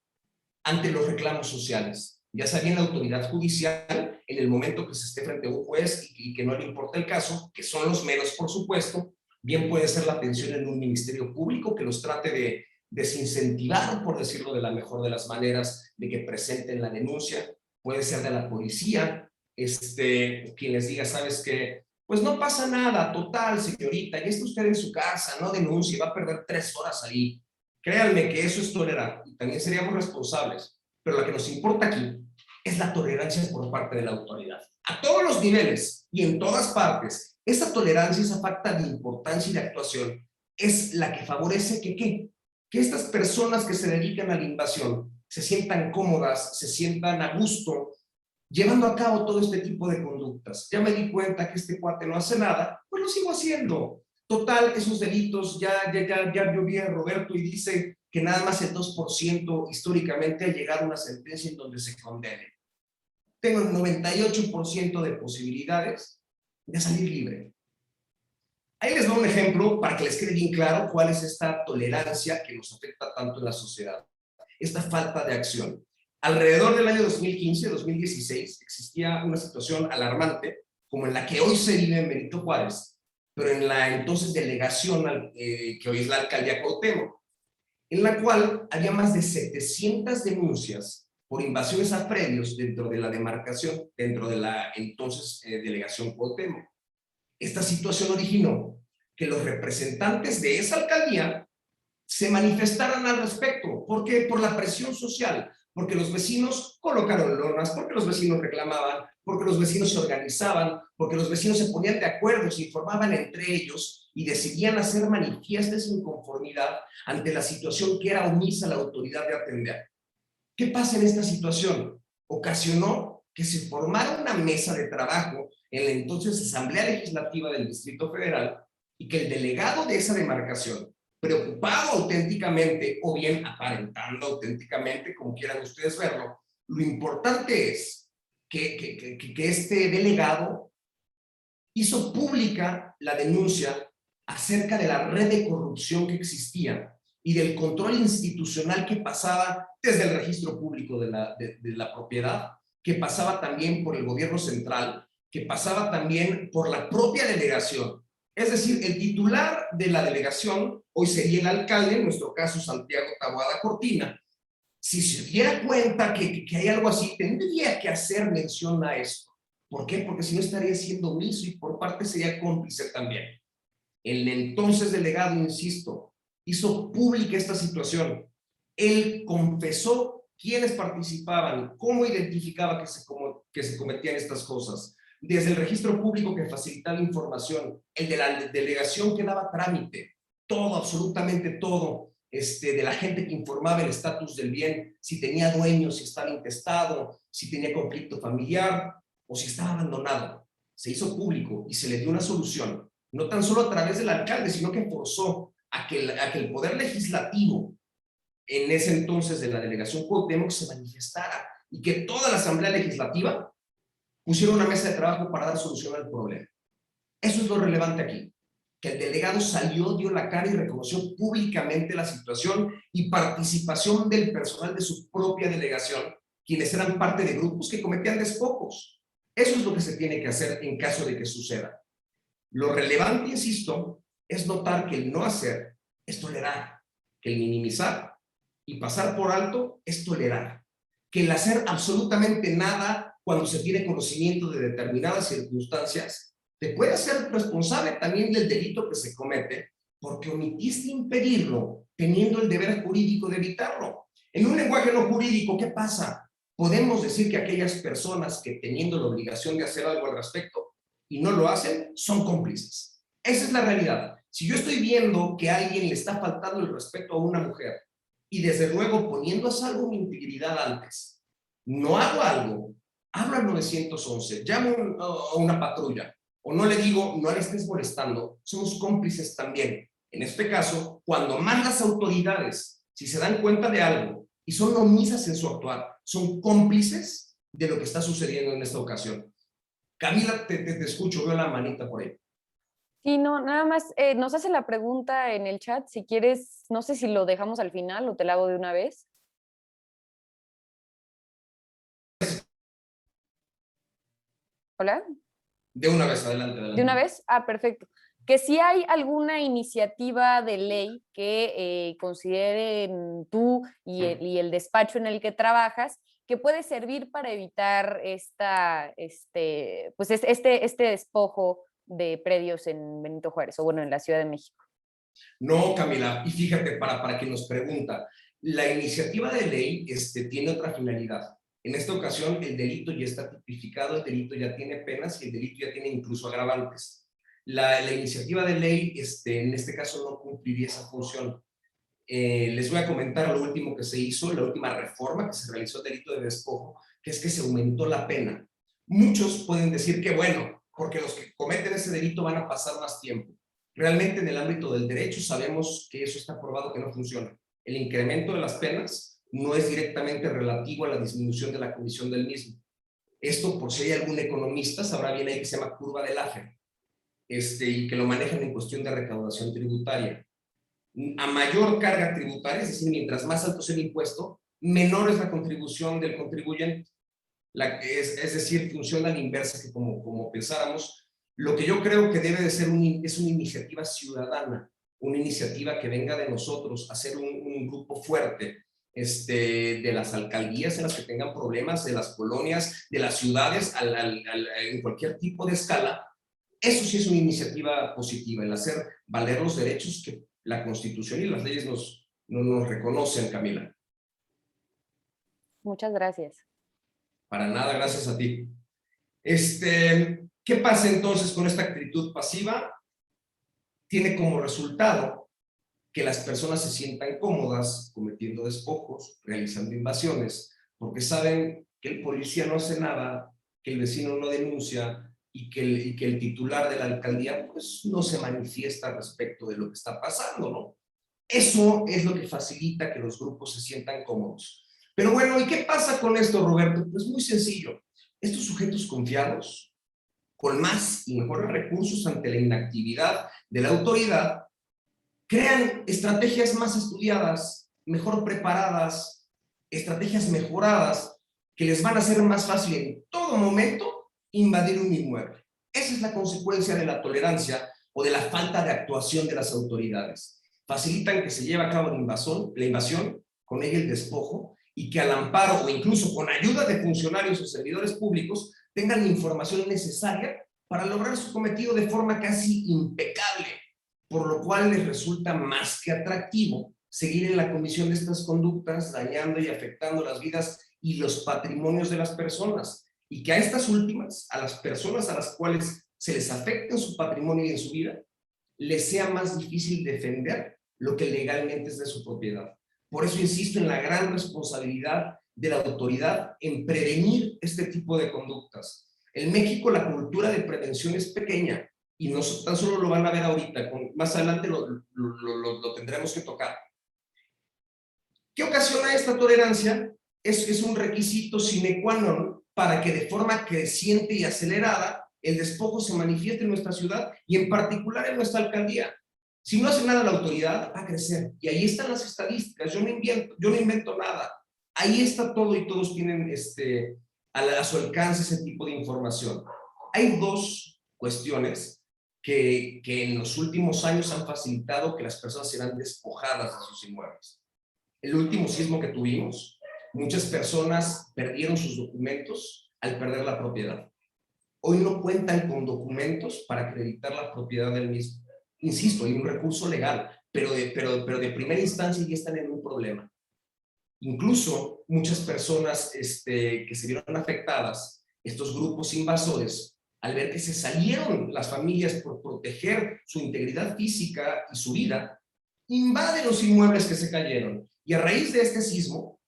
ante los reclamos sociales. Ya sea bien la autoridad judicial, en el momento que se esté frente a un juez y que no le importa el caso, que son los menos, por supuesto, bien puede ser la atención en un ministerio público que los trate de desincentivar, por decirlo de la mejor de las maneras, de que presenten la denuncia. Puede ser de la policía, quien les diga, ¿sabes qué? Pues no pasa nada, total, señorita, ya está usted en su casa, no denuncie, va a perder 3 horas ahí. Créanme que eso es tolerable y también seríamos responsables, pero lo que nos importa aquí es la tolerancia por parte de la autoridad. A todos los niveles y en todas partes, esa tolerancia, esa falta de importancia y de actuación es la que favorece que estas personas que se dedican a la invasión se sientan cómodas, se sientan a gusto, llevando a cabo todo este tipo de conductas. Ya me di cuenta que este cuate no hace nada, pues lo sigo haciendo. Total, esos delitos, ya yo vi a Roberto y dice que nada más el 2% históricamente ha llegado a una sentencia en donde se condene. Tengo el 98% de posibilidades de salir libre. Ahí les doy un ejemplo para que les quede bien claro cuál es esta tolerancia que nos afecta tanto en la sociedad. Esta falta de acción. Alrededor del año 2015-2016 existía una situación alarmante como en la que hoy se vive en Benito Juárez, pero en la entonces delegación que hoy es la alcaldía Cuauhtémoc, en la cual había más de 700 denuncias por invasiones a predios dentro de la demarcación, dentro de la entonces delegación Cuauhtémoc. Esta situación originó que los representantes de esa alcaldía se manifestaran al respecto. ¿Por qué? Por la presión social, porque los vecinos colocaron lonas, porque los vecinos reclamaban, porque los vecinos se organizaban, porque los vecinos se ponían de acuerdo, se informaban entre ellos y decidían hacer manifiesta su inconformidad ante la situación que era omisa la autoridad de atender. ¿Qué pasa en esta situación? Ocasionó que se formara una mesa de trabajo en la entonces Asamblea Legislativa del Distrito Federal y que el delegado de esa demarcación, preocupado auténticamente o bien aparentando auténticamente, como quieran ustedes verlo, lo importante es que este delegado hizo pública la denuncia acerca de la red de corrupción que existía y del control institucional que pasaba desde el registro público de la propiedad, que pasaba también por el gobierno central, que pasaba también por la propia delegación. Es decir, el titular de la delegación hoy sería el alcalde, en nuestro caso Santiago Taboada Cortina. Si se diera cuenta que hay algo así, tendría que hacer mención a esto. ¿Por qué? Porque si no estaría siendo omiso y por parte sería cómplice también. El entonces delegado, insisto, hizo pública esta situación. Él confesó quiénes participaban, cómo identificaba que se cometían estas cosas. Desde el registro público que facilitaba información, el de la delegación que daba trámite, todo, absolutamente todo, de la gente que informaba el estatus del bien, si tenía dueño, si estaba intestado, si tenía conflicto familiar o si estaba abandonado. Se hizo público y se le dio una solución, no tan solo a través del alcalde, sino que forzó a que el poder legislativo, en ese entonces de la delegación Cuauhtémoc, se manifestara y que toda la Asamblea Legislativa pusieron una mesa de trabajo para dar solución al problema. Eso es lo relevante aquí, que el delegado salió, dio la cara y reconoció públicamente la situación y participación del personal de su propia delegación, quienes eran parte de grupos que cometían despojos. Eso es lo que se tiene que hacer en caso de que suceda. Lo relevante, insisto, es notar que el no hacer es tolerar, que el minimizar y pasar por alto es tolerar, que el hacer absolutamente nada cuando se tiene conocimiento de determinadas circunstancias, te puede hacer responsable también del delito que se comete porque omitiste impedirlo teniendo el deber jurídico de evitarlo. En un lenguaje no jurídico, ¿qué pasa? Podemos decir que aquellas personas que teniendo la obligación de hacer algo al respecto y no lo hacen, son cómplices. Esa es la realidad. Si yo estoy viendo que a alguien le está faltando el respeto a una mujer y desde luego poniendo a salvo mi integridad antes, no hago algo, hablo al 911, llamo a una patrulla, o no le digo, no le estés molestando, somos cómplices también. En este caso, cuando más las autoridades, si se dan cuenta de algo y son omisas en su actuar, son cómplices de lo que está sucediendo en esta ocasión. Camila, te escucho, veo la manita por ahí. Sí, no, nada más nos hace la pregunta en el chat, si quieres, no sé si lo dejamos al final o te la hago de una vez. ¿Hola? De una vez, adelante, adelante. ¿De una vez? Ah, perfecto. Que si hay alguna iniciativa de ley que consideren tú y el despacho en el que trabajas que puede servir para evitar este despojo de predios en Benito Juárez, o bueno, en la Ciudad de México. No, Camila, y fíjate, para quien nos pregunta, la iniciativa de ley tiene otra finalidad. En esta ocasión, el delito ya está tipificado, el delito ya tiene penas y el delito ya tiene incluso agravantes. La iniciativa de ley, en este caso, no cumpliría esa función. Les voy a comentar lo último que se hizo, la última reforma que se realizó al delito de despojo, que es que se aumentó la pena. Muchos pueden decir que bueno, porque los que cometen ese delito van a pasar más tiempo. Realmente en el ámbito del derecho sabemos que eso está probado que no funciona. El incremento de las penas no es directamente relativo a la disminución de la comisión del mismo. Esto, por si hay algún economista, sabrá bien ahí que se llama curva de Laffer, y que lo manejan en cuestión de recaudación tributaria. A mayor carga tributaria, es decir, mientras más alto sea el impuesto, menor es la contribución del contribuyente. Es decir, funciona a la inversa que como pensáramos. Lo que yo creo que debe de ser es una iniciativa ciudadana, una iniciativa que venga de nosotros, hacer un grupo fuerte, de las alcaldías en las que tengan problemas, de las colonias, de las ciudades, en cualquier tipo de escala, Eso sí es una iniciativa positiva, el hacer valer los derechos que la Constitución y las leyes nos reconocen, Camila. Muchas gracias. Para nada, gracias a ti. ¿Qué pasa entonces con esta actitud pasiva? Tiene como resultado que las personas se sientan cómodas cometiendo despojos, realizando invasiones, porque saben que el policía no hace nada, que el vecino no denuncia y que el titular de la alcaldía pues no se manifiesta respecto de lo que está pasando, ¿no? Eso es lo que facilita que los grupos se sientan cómodos. Pero bueno, ¿y qué pasa con esto, Roberto? Pues muy sencillo. Estos sujetos confiados, con más y mejores recursos ante la inactividad de la autoridad, crean estrategias más estudiadas, mejor preparadas, estrategias mejoradas que les van a hacer más fácil en todo momento invadir un inmueble. Esa es la consecuencia de la tolerancia o de la falta de actuación de las autoridades. Facilitan que se lleve a cabo la invasión, con ella el despojo, y que al amparo o incluso con ayuda de funcionarios o servidores públicos tengan la información necesaria para lograr su cometido de forma casi impecable, por lo cual les resulta más que atractivo seguir en la comisión de estas conductas, dañando y afectando las vidas y los patrimonios de las personas, y que a estas últimas, a las personas a las cuales se les afecta en su patrimonio y en su vida, les sea más difícil defender lo que legalmente es de su propiedad. Por eso insisto en la gran responsabilidad de la autoridad en prevenir este tipo de conductas. En México la cultura de prevención es pequeña y no tan solo lo van a ver ahorita, más adelante lo tendremos que tocar. ¿Qué ocasiona esta tolerancia? Es un requisito sine qua non para que de forma creciente y acelerada el despojo se manifieste en nuestra ciudad y en particular en nuestra alcaldía. Si no hace nada la autoridad, va a crecer. Y ahí están las estadísticas. Yo no invento nada. Ahí está todo y todos tienen a su alcance ese tipo de información. Hay dos cuestiones que en los últimos años han facilitado que las personas serán despojadas de sus inmuebles. El último sismo que tuvimos, muchas personas perdieron sus documentos al perder la propiedad. Hoy no cuentan con documentos para acreditar la propiedad del mismo. Insisto, hay un recurso legal, pero de primera instancia ya están en un problema. Incluso muchas personas que se vieron afectadas, estos grupos invasores, al ver que se salieron las familias por proteger su integridad física y su vida, invaden los inmuebles que se cayeron. Y a raíz de este sismo,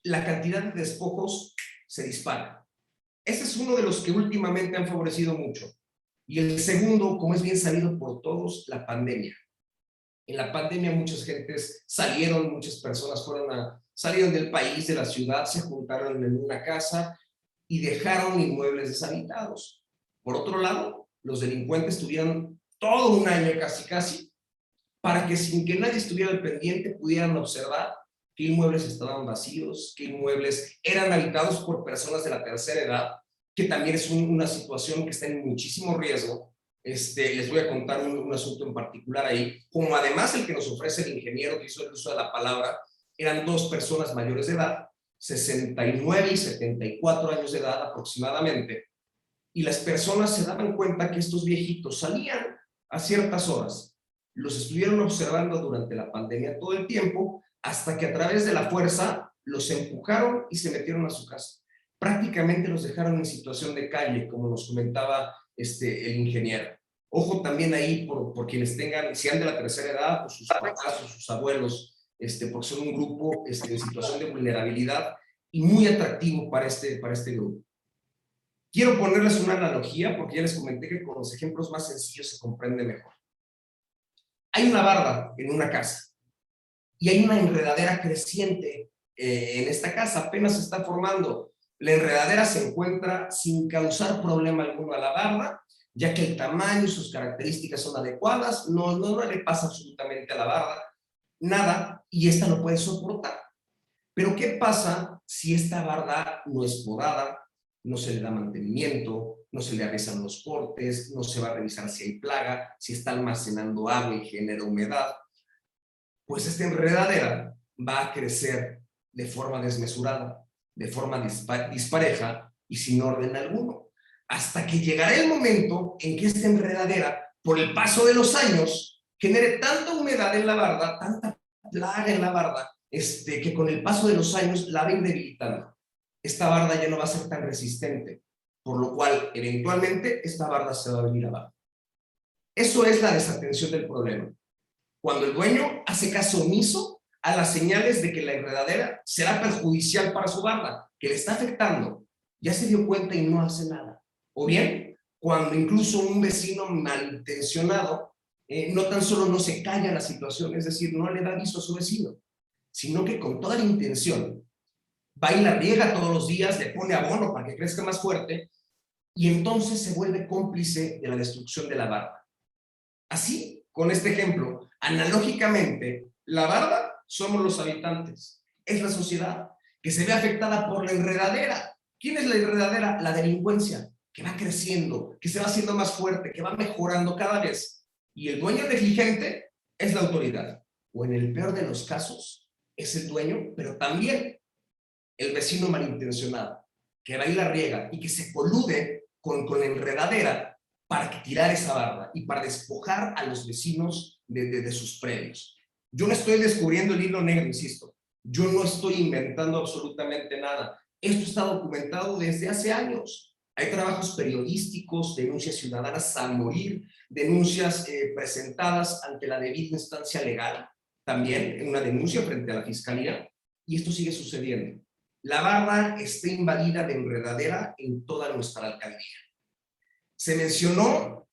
la cantidad de despojos se dispara. Este es uno de los que últimamente han favorecido mucho. Y el segundo, como es bien sabido por todos, la pandemia. En la pandemia muchas gentes salieron, muchas personas salieron del país, de la ciudad, se juntaron en una casa y dejaron inmuebles deshabitados. Por otro lado, los delincuentes tuvieron todo un año casi para que sin que nadie estuviera al pendiente pudieran observar qué inmuebles estaban vacíos, qué inmuebles eran habitados por personas de la tercera edad, que también es una situación que está en muchísimo riesgo. Les voy a contar un asunto en particular ahí, como además el que nos ofrece el ingeniero que hizo el uso de la palabra, eran dos personas mayores de edad, 69 y 74 años de edad aproximadamente, y las personas se daban cuenta que estos viejitos salían a ciertas horas, los estuvieron observando durante la pandemia todo el tiempo, hasta que a través de la fuerza los empujaron y se metieron a su casa. Prácticamente los dejaron en situación de calle, como nos comentaba el ingeniero. Ojo también ahí por quienes sean de la tercera edad, o sus papás o sus abuelos, porque son un grupo en situación de vulnerabilidad y muy atractivo para este grupo. Quiero ponerles una analogía, porque ya les comenté que con los ejemplos más sencillos se comprende mejor. Hay una barda en una casa y hay una enredadera creciente en esta casa, apenas se está formando. La enredadera se encuentra sin causar problema alguno a la barda, ya que el tamaño y sus características son adecuadas, no le pasa absolutamente a la barda nada y esta lo puede soportar. Pero ¿qué pasa si esta barda no es podada, no se le da mantenimiento, no se le avisan los cortes, no se va a revisar si hay plaga, si está almacenando agua y genera humedad? Pues esta enredadera va a crecer de forma desmesurada, de forma dispareja y sin orden alguno. hasta que llegará el momento en que esta enredadera, por el paso de los años, genere tanta humedad en la barda, tanta plaga en la barda, que con el paso de los años la va a ir debilitando. Esta barda ya no va a ser tan resistente, por lo cual, eventualmente, esta barda se va a venir abajo. Eso es la desatención del problema. Cuando el dueño hace caso omiso a las señales de que la enredadera será perjudicial para su barda, que le está afectando, ya se dio cuenta y no hace nada. O bien, cuando incluso un vecino malintencionado no tan solo no se calla la situación, es decir, no le da aviso a su vecino, sino que con toda la intención va y la riega todos los días, le pone abono para que crezca más fuerte, y entonces se vuelve cómplice de la destrucción de la barda. Así, con este ejemplo, analógicamente, la barda somos los habitantes, es la sociedad que se ve afectada por la enredadera. ¿Quién es la enredadera? La delincuencia, que va creciendo, que se va haciendo más fuerte, que va mejorando cada vez. Y el dueño negligente es la autoridad, o en el peor de los casos, es el dueño, pero también el vecino malintencionado, que va y la riega y que se colude con la enredadera para tirar esa barda y para despojar a los vecinos de sus predios. Yo no estoy descubriendo el hilo negro, insisto. Yo no estoy inventando absolutamente nada. Esto está documentado desde hace años. Hay trabajos periodísticos, denuncias ciudadanas a morir, denuncias presentadas ante la debida instancia legal, también en una denuncia frente a la fiscalía, y esto sigue sucediendo. La barda está invadida de enredadera en toda nuestra alcaldía. Se mencionó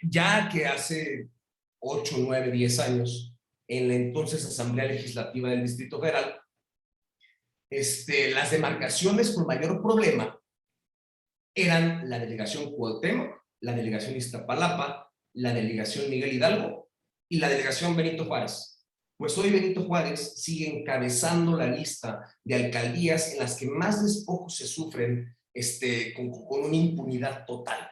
ya que hace 8, 9, 10 años, en la entonces Asamblea Legislativa del Distrito Federal, las demarcaciones con mayor problema eran la delegación Cuauhtémoc, la delegación Iztapalapa, la delegación Miguel Hidalgo y la delegación Benito Juárez. Pues hoy Benito Juárez sigue encabezando la lista de alcaldías en las que más despojos se sufren con una impunidad total.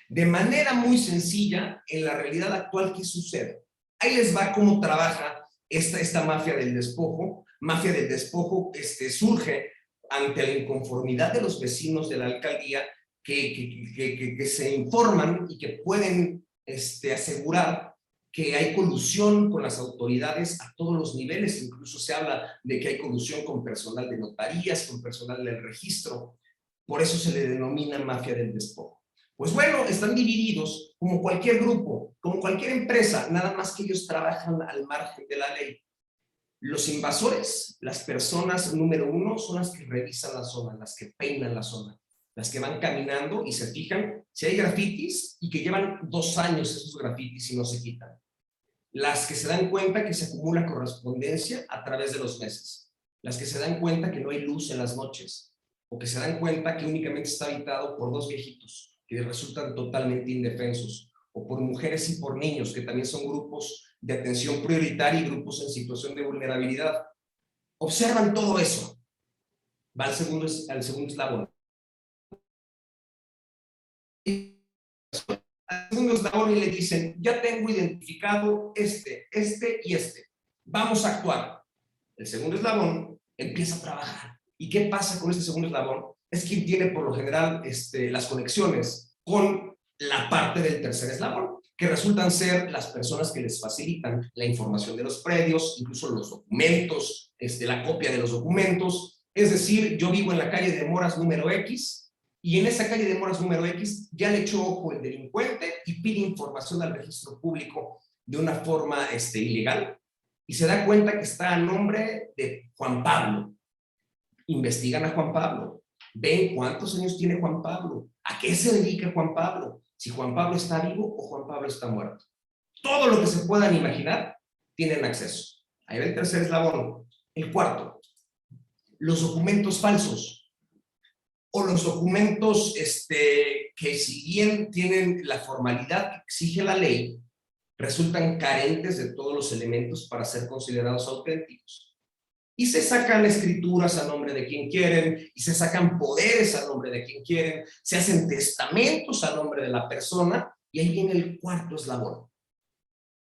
De manera muy sencilla, en la realidad actual, ¿qué sucede? Ahí les va cómo trabaja esta mafia del despojo. Mafia del despojo surge ante la inconformidad de los vecinos de la alcaldía que se informan y que pueden asegurar que hay colusión con las autoridades a todos los niveles. Incluso se habla de que hay colusión con personal de notarías, con personal del registro. Por eso se le denomina mafia del despojo. Pues bueno, están divididos como cualquier grupo, como cualquier empresa, nada más que ellos trabajan al margen de la ley. Los invasores, las personas número uno, son las que revisan la zona, las que peinan la zona, las que van caminando y se fijan si hay grafitis y que llevan 2 años esos grafitis y no se quitan. Las que se dan cuenta que se acumula correspondencia a través de los meses. Las que se dan cuenta que no hay luz en las noches, o que se dan cuenta que únicamente está habitado por 2 viejitos que resultan totalmente indefensos, o por mujeres y por niños, que también son grupos de atención prioritaria y grupos en situación de vulnerabilidad. Observan todo eso. Va al segundo eslabón. Al segundo eslabón y le dicen, ya tengo identificado este y este. Vamos a actuar. El segundo eslabón empieza a trabajar. ¿Y qué pasa con este segundo eslabón? Es quien tiene por lo general las conexiones con la parte del tercer eslabón, que resultan ser las personas que les facilitan la información de los predios, incluso los documentos, la copia de los documentos. Es decir, yo vivo en la calle de Moras número X, y en esa calle de Moras número X ya le echó ojo el delincuente y pide información al registro público de una forma ilegal, y se da cuenta que está a nombre de Juan Pablo. Investigan a Juan Pablo. Ven cuántos años tiene Juan Pablo, a qué se dedica Juan Pablo, si Juan Pablo está vivo o Juan Pablo está muerto. Todo lo que se puedan imaginar, tienen acceso. Ahí va el tercer eslabón. El cuarto, los documentos falsos, o los documentos que si bien tienen la formalidad que exige la ley, resultan carentes de todos los elementos para ser considerados auténticos. Y se sacan escrituras a nombre de quien quieren, y se sacan poderes a nombre de quien quieren, se hacen testamentos a nombre de la persona, y ahí viene el cuarto eslabón.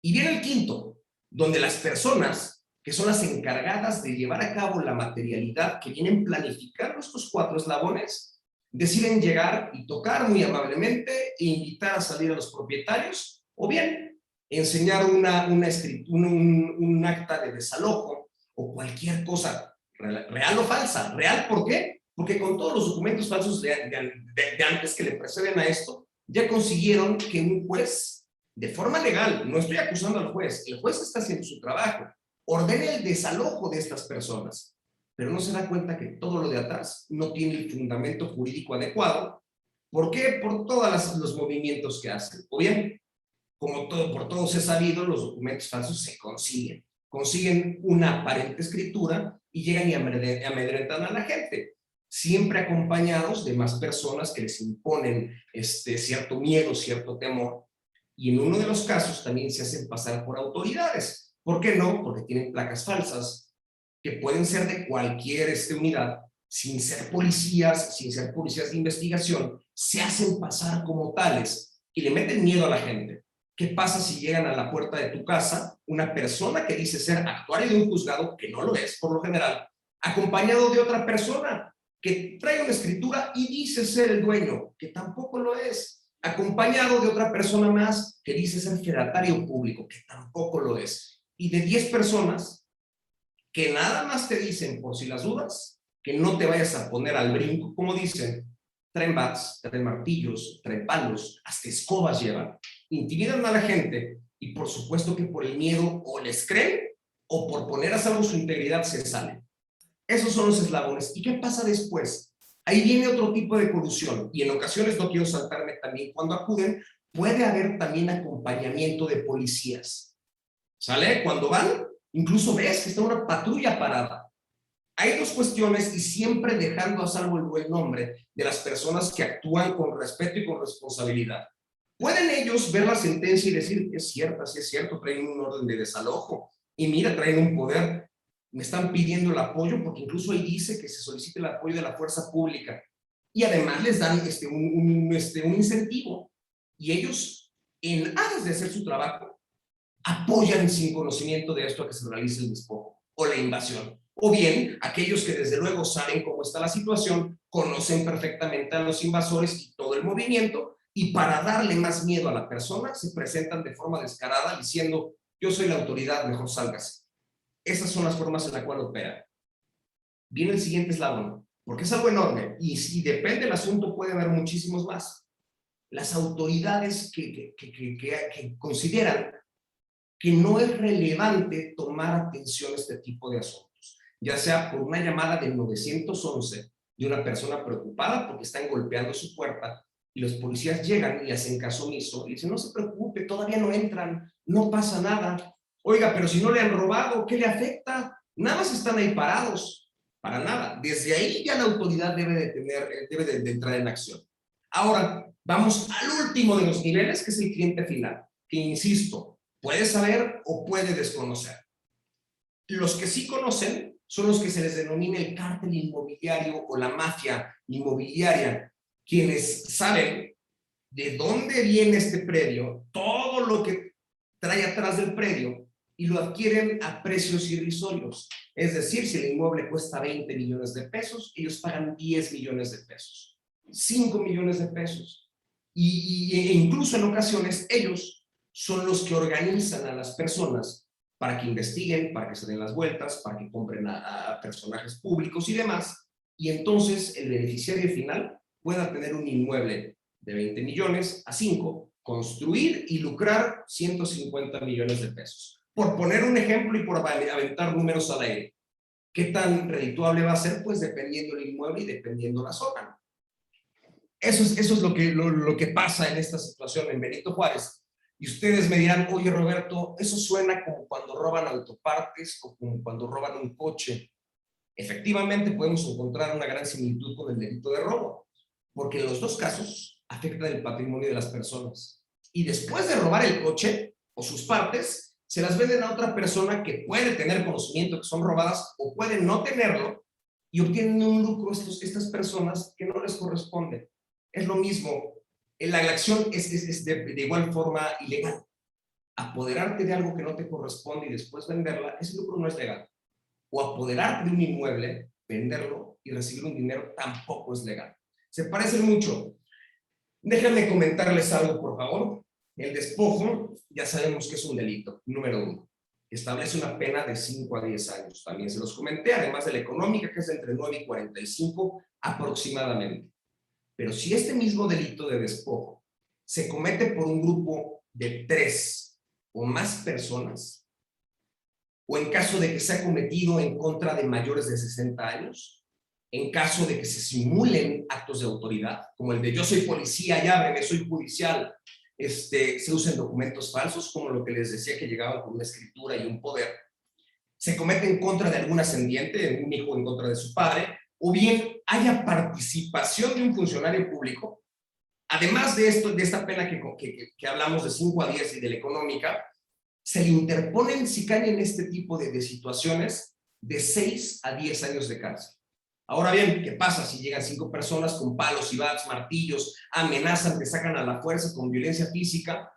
Y viene el quinto, donde las personas que son las encargadas de llevar a cabo la materialidad que vienen planificando estos 4 eslabones, deciden llegar y tocar muy amablemente e invitar a salir a los propietarios, o bien enseñar un acta de desalojo o cualquier cosa, real o falsa. ¿Real por qué? Porque con todos los documentos falsos de antes que le preceden a esto, ya consiguieron que un juez, de forma legal, no estoy acusando al juez, el juez está haciendo su trabajo, ordene el desalojo de estas personas, pero no se da cuenta que todo lo de atrás no tiene el fundamento jurídico adecuado. ¿Por qué? Por todos los movimientos que hacen. O bien, como por todos es sabido, los documentos falsos se consiguen una aparente escritura y llegan y amedrentan a la gente, siempre acompañados de más personas que les imponen cierto miedo, cierto temor, y en uno de los casos también se hacen pasar por autoridades. ¿Por qué no? Porque tienen placas falsas, que pueden ser de cualquier unidad, sin ser policías de investigación, se hacen pasar como tales y le meten miedo a la gente. ¿Qué pasa si llegan a la puerta de tu casa una persona que dice ser actuario de un juzgado, que no lo es por lo general, acompañado de otra persona que trae una escritura y dice ser el dueño, que tampoco lo es, acompañado de otra persona más que dice ser fedatario público, que tampoco lo es, y de 10 personas que nada más te dicen, por si las dudas, que no te vayas a poner al brinco, como dicen, traen bats, traen martillos, traen palos, hasta escobas llevan, intimidan a la gente y por supuesto que por el miedo o les creen o por poner a salvo su integridad se salen. Esos son los eslabones. ¿Y qué pasa después? Ahí viene otro tipo de colusión y en ocasiones, no quiero saltarme también, cuando acuden puede haber también acompañamiento de policías. ¿Sale? Cuando van, incluso ves que está una patrulla parada. Hay dos cuestiones y siempre dejando a salvo el buen nombre de las personas que actúan con respeto y con responsabilidad. Pueden ellos ver la sentencia y decir, es cierta, sí es cierto, traen un orden de desalojo y mira, traen un poder, me están pidiendo el apoyo porque incluso ahí dice que se solicite el apoyo de la fuerza pública y además les dan un incentivo y ellos, en aras de hacer su trabajo, apoyan sin conocimiento de esto a que se realice el despojo o la invasión. O bien, aquellos que desde luego saben cómo está la situación, conocen perfectamente a los invasores y todo el movimiento, y para darle más miedo a la persona, se presentan de forma descarada diciendo, yo soy la autoridad, mejor sálgase. Esas son las formas en las cuales opera. Viene el siguiente eslabón, porque es algo enorme, y si depende del asunto puede haber muchísimos más. Las autoridades que consideran que no es relevante tomar atención a este tipo de asuntos, ya sea por una llamada del 911 de una persona preocupada porque están golpeando su puerta y los policías llegan y hacen caso omiso y dicen, no se preocupe, todavía no entran, no pasa nada. Oiga, pero si no le han robado, ¿qué le afecta? Nada más están ahí parados, para nada. Desde ahí ya la autoridad debe de entrar en acción. Ahora, vamos al último de los niveles, que es el cliente final, que insisto, puede saber o puede desconocer. Los que sí conocen son los que se les denomina el cártel inmobiliario o la mafia inmobiliaria, quienes saben de dónde viene este predio, todo lo que trae atrás del predio, y lo adquieren a precios irrisorios. Es decir, si el inmueble cuesta 20 millones de pesos, ellos pagan 10 millones de pesos, 5 millones de pesos. E incluso en ocasiones ellos son los que organizan a las personas para que investiguen, para que se den las vueltas, para que compren a personajes públicos y demás, y entonces el beneficiario final pueda tener un inmueble de 20 millones a 5, construir y lucrar 150 millones de pesos. Por poner un ejemplo y por aventar números al aire. ¿Qué tan redituable va a ser? Pues dependiendo el inmueble y dependiendo la zona. Eso es lo que pasa en esta situación en Benito Juárez. Y ustedes me dirán, oye Roberto, eso suena como cuando roban autopartes o como cuando roban un coche. Efectivamente podemos encontrar una gran similitud con el delito de robo, porque en los dos casos afectan el patrimonio de las personas. Y después de robar el coche o sus partes, se las venden a otra persona que puede tener conocimiento que son robadas o puede no tenerlo y obtienen un lucro estas personas que no les corresponde. Es lo mismo, la acción es de igual forma ilegal. Apoderarte de algo que no te corresponde y después venderla, ese lucro no es legal. O apoderarte de un inmueble, venderlo y recibir un dinero tampoco es legal. Se parecen mucho. Déjenme comentarles algo, por favor. El despojo, ya sabemos que es un delito, número 1. Establece una pena de 5 a 10 años. También se los comenté, además de la económica, que es de entre 9 y 45 aproximadamente. Pero si este mismo delito de despojo se comete por un grupo de 3 o más personas, o en caso de que sea cometido en contra de mayores de 60 años, en caso de que se simulen actos de autoridad, como el de yo soy policía, ábreme, soy judicial, se usen documentos falsos, como lo que les decía que llegaban con una escritura y un poder, se comete en contra de algún ascendiente, un hijo en contra de su padre, o bien haya participación de un funcionario público, además de esto, de esta pena que hablamos de 5 a 10 y de la económica, se le interponen, si caen en este tipo de situaciones, de 6 a 10 años de cárcel. Ahora bien, ¿qué pasa si llegan 5 personas con palos y bats, martillos, amenazan, te sacan a la fuerza con violencia física?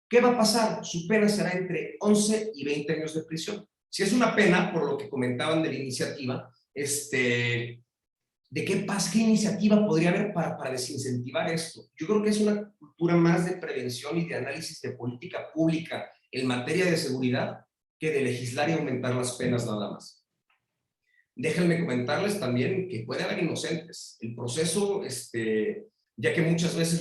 ¿Qué va a pasar? Su pena será entre 11 y 20 años de prisión. Si es una pena, por lo que comentaban de la iniciativa, ¿de qué iniciativa podría haber para desincentivar esto? Yo creo que es una cultura más de prevención y de análisis de política pública en materia de seguridad que de legislar y aumentar las penas nada más. Déjenme comentarles también que puede haber inocentes. El proceso, ya que muchas veces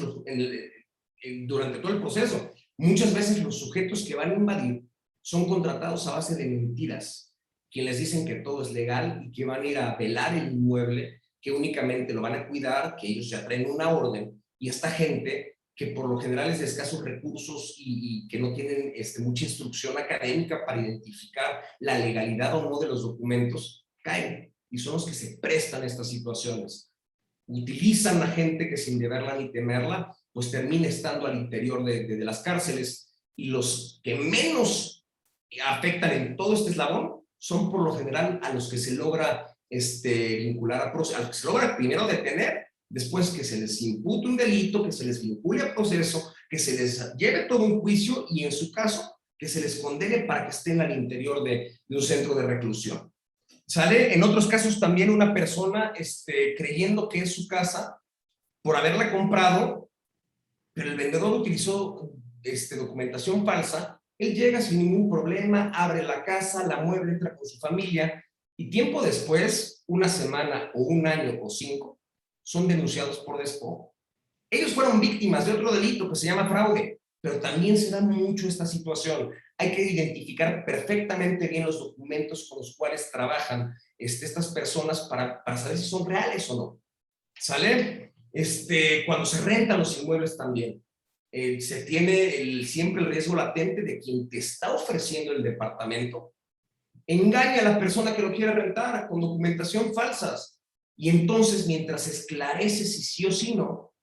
durante todo el proceso, muchas veces los sujetos que van a invadir son contratados a base de mentiras, que les dicen que todo es legal y que van a ir a velar el inmueble, que únicamente lo van a cuidar, que ellos ya traen una orden, y esta gente que por lo general es de escasos recursos y que no tienen mucha instrucción académica para identificar la legalidad o no de los documentos, caen y son los que se prestan a estas situaciones. Utilizan a gente que sin deberla ni temerla, pues termina estando al interior de las cárceles, y los que menos afectan en todo este eslabón son por lo general a los que se logra vincular a los que se logra primero detener, después que se les impute un delito, que se les vincule a proceso, que se les lleve todo un juicio y en su caso que se les condene para que estén al interior de un centro de reclusión. ¿Sale? En otros casos también una persona creyendo que es su casa por haberla comprado, pero el vendedor utilizó documentación falsa. Él llega sin ningún problema, abre la casa, la mueve, entra con su familia y tiempo después, una semana o un año o 5, son denunciados por despojo. Ellos fueron víctimas de otro delito que se llama fraude, pero también se da mucho esta situación. Hay que identificar perfectamente bien los documentos con los cuales trabajan estas personas para saber si son reales o no. ¿Sale? Cuando se rentan los inmuebles también, se tiene siempre el riesgo latente de quien te está ofreciendo el departamento engaña a la persona que lo quiere rentar con documentación falsas. Y entonces, mientras esclarece si sí o si no,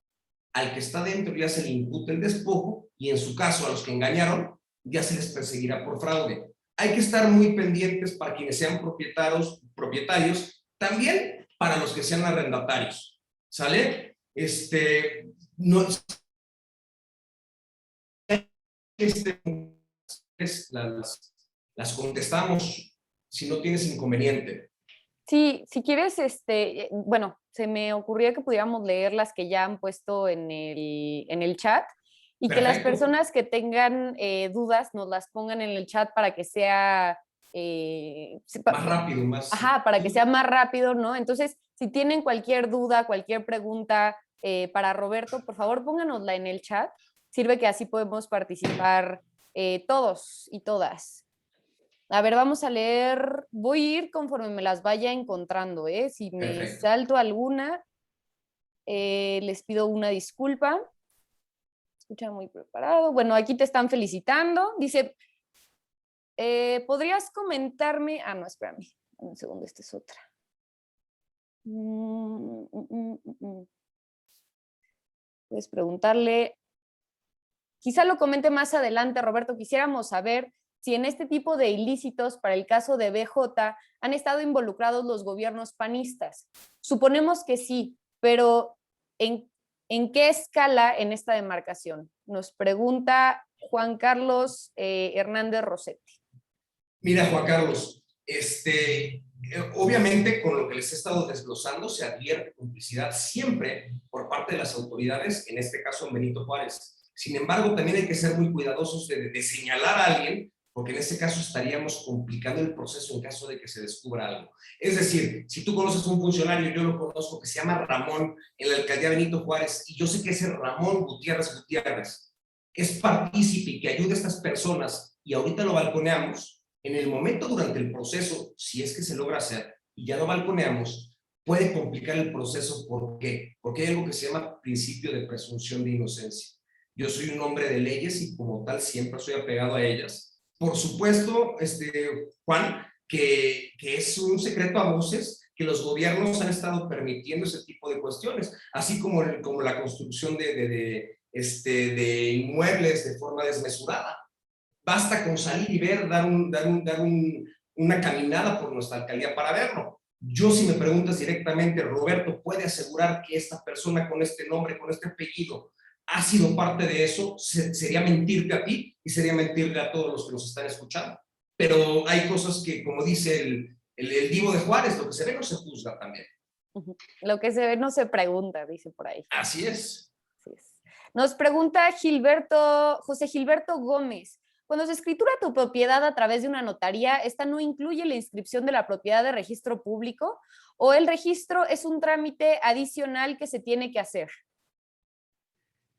al que está dentro ya se le imputa el despojo y en su caso a los que engañaron ya se les perseguirá por fraude. Hay que estar muy pendientes para quienes sean propietarios, también para los que sean arrendatarios. ¿Sale? No, las contestamos si no tienes inconveniente. Sí, si quieres, bueno, se me ocurría que pudiéramos leer las que ya han puesto en el chat y Perfecto. Que las personas que tengan dudas nos las pongan en el chat para que sea... más rápido, más... Ajá, para que sea más rápido, ¿no? Entonces, si tienen cualquier duda, cualquier pregunta para Roberto, por favor, pónganosla en el chat. Sirve que así podemos participar todos y todas. A ver, vamos a leer, voy a ir conforme me las vaya encontrando, ¿eh? Si me Perfecto. salto alguna, les pido una disculpa. Escucha muy preparado. Bueno, aquí te están felicitando. Dice, ¿podrías comentarme? Ah, no, espérame. Un segundo, esta es otra. Puedes preguntarle. Quizá lo comente más adelante, Roberto. Quisiéramos saber si en este tipo de ilícitos, para el caso de BJ, han estado involucrados los gobiernos panistas. Suponemos que sí, pero ¿en qué escala en esta demarcación? Nos pregunta Juan Carlos Hernández Rossetti. Mira, Juan Carlos, Obviamente, con lo que les he estado desglosando, se advierte complicidad siempre por parte de las autoridades, en este caso en Benito Juárez. Sin embargo, también hay que ser muy cuidadosos de señalar a alguien, porque en ese caso estaríamos complicando el proceso en caso de que se descubra algo. Es decir, si tú conoces a un funcionario, yo lo conozco, que se llama Ramón, en la alcaldía Benito Juárez, y yo sé que ese Ramón Gutiérrez es partícipe y que ayuda a estas personas, y ahorita lo balconeamos, en el momento durante el proceso, si es que se logra hacer, y ya lo balconeamos, puede complicar el proceso. ¿Por qué? Porque hay algo que se llama principio de presunción de inocencia. Yo soy un hombre de leyes y como tal siempre soy apegado a ellas. Por supuesto, Juan, que es un secreto a voces que los gobiernos han estado permitiendo ese tipo de cuestiones, así como la construcción de inmuebles de forma desmesurada. Basta con salir y ver, dar una caminada por nuestra alcaldía para verlo. Yo, si me preguntas directamente, Roberto, ¿puede asegurar que esta persona con este nombre, con este apellido, ha sido parte de eso? Sería mentirte a ti y sería mentirle a todos los que nos están escuchando. Pero hay cosas que, como dice el Divo de Juárez, lo que se ve no se juzga también. Lo que se ve no se pregunta, dice por ahí. Así es. Así es. Nos pregunta José Gilberto Gómez. Cuando se escritura tu propiedad a través de una notaría, ¿esta no incluye la inscripción de la propiedad de registro público? ¿O el registro es un trámite adicional que se tiene que hacer?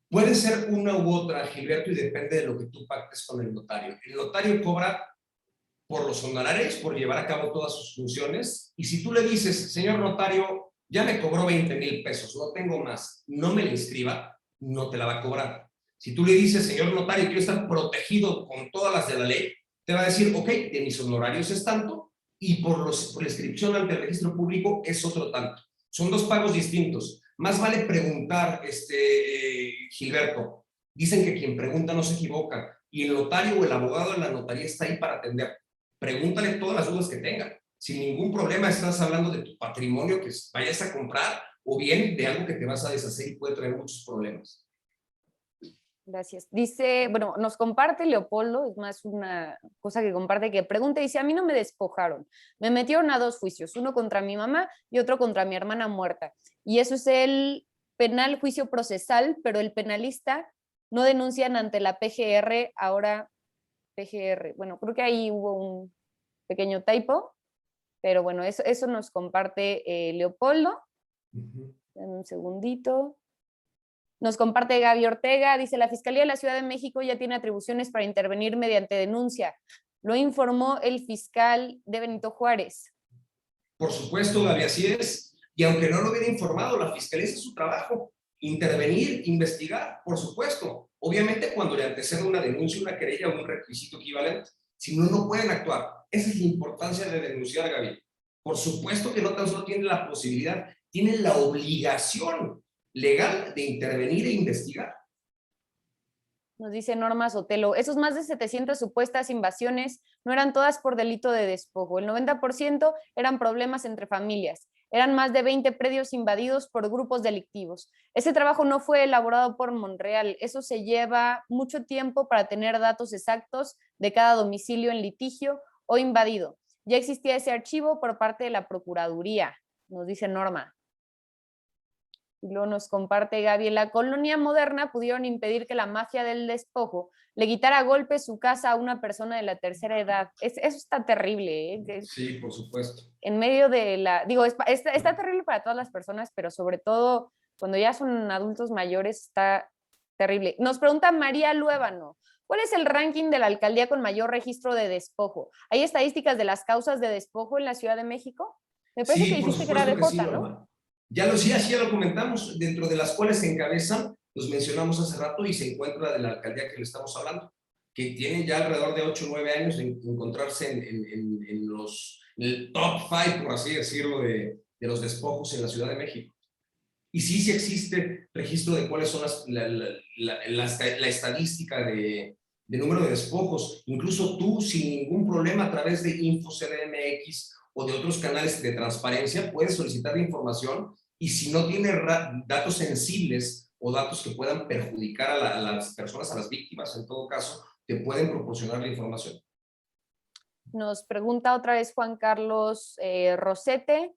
Puede ser una u otra, Gilberto, y depende de lo que tú pactes con el notario. El notario cobra por los honorarios, por llevar a cabo todas sus funciones, y si tú le dices, señor notario, ya me cobró 20,000 pesos, no tengo más, no me la inscriba, no te la va a cobrar. Si tú le dices, señor notario, quiero estar protegido con todas las de la ley, te va a decir, ok, de mis honorarios es tanto, y por la inscripción ante el registro público es otro tanto. Son dos pagos distintos. Más vale preguntar, Gilberto. Dicen que quien pregunta no se equivoca, y el notario o el abogado de la notaría está ahí para atender. Pregúntale todas las dudas que tenga. Sin ningún problema estás hablando de tu patrimonio que vayas a comprar, o bien de algo que te vas a deshacer y puede traer muchos problemas. Gracias. Dice, bueno, nos comparte Leopoldo, es más una cosa que comparte, que pregunta, dice, a mí no me despojaron, me metieron a 2 juicios, uno contra mi mamá y otro contra mi hermana muerta. Y eso es el penal juicio procesal, pero el penalista no denuncian ante la PGR, ahora PGR. Bueno, creo que ahí hubo un pequeño typo, pero bueno, eso nos comparte Leopoldo. Dame un segundito. Nos comparte Gaby Ortega, dice, la Fiscalía de la Ciudad de México ya tiene atribuciones para intervenir mediante denuncia. Lo informó el fiscal de Benito Juárez. Por supuesto, Gaby, así es. Y aunque no lo hubiera informado, la Fiscalía es su trabajo. Intervenir, investigar, por supuesto. Obviamente cuando le antecede una denuncia, una querella o un requisito equivalente. Si no, no pueden actuar. Esa es la importancia de denunciar, Gaby. Por supuesto que no tan solo tienen la posibilidad, tienen la obligación legal de intervenir e investigar. Nos dice Norma Sotelo, esos más de 700 supuestas invasiones no eran todas por delito de despojo, el 90% eran problemas entre familias, eran más de 20 predios invadidos por grupos delictivos. Ese trabajo no fue elaborado por Monreal, eso se lleva mucho tiempo para tener datos exactos de cada domicilio en litigio o invadido. Ya existía ese archivo por parte de la Procuraduría, nos dice Norma. Y luego nos comparte Gaby, en la colonia moderna pudieron impedir que la mafia del despojo le quitara a golpes su casa a una persona de la tercera edad. Eso está terrible, ¿eh? Sí, por supuesto. En medio de la... Digo, está terrible para todas las personas, pero sobre todo cuando ya son adultos mayores está terrible. Nos pregunta María Luébano, ¿cuál es el ranking de la alcaldía con mayor registro de despojo? ¿Hay estadísticas de las causas de despojo en la Ciudad de México? Me parece que dijiste que era de Jota, ¿no? Ya lo comentamos, dentro de las cuales se encabezan, los mencionamos hace rato, y se encuentra de la alcaldía que le estamos hablando, que tiene ya alrededor de 8 o 9 años de encontrarse en el top 5, por así decirlo, de los despojos en la Ciudad de México. Y sí existe registro de cuáles son la estadística de número de despojos. Incluso tú, sin ningún problema, a través de InfoCDMX o de otros canales de transparencia, puedes solicitar información, y si no tiene datos sensibles o datos que puedan perjudicar a las personas, a las víctimas, en todo caso, te pueden proporcionar la información. Nos pregunta otra vez Juan Carlos Rosete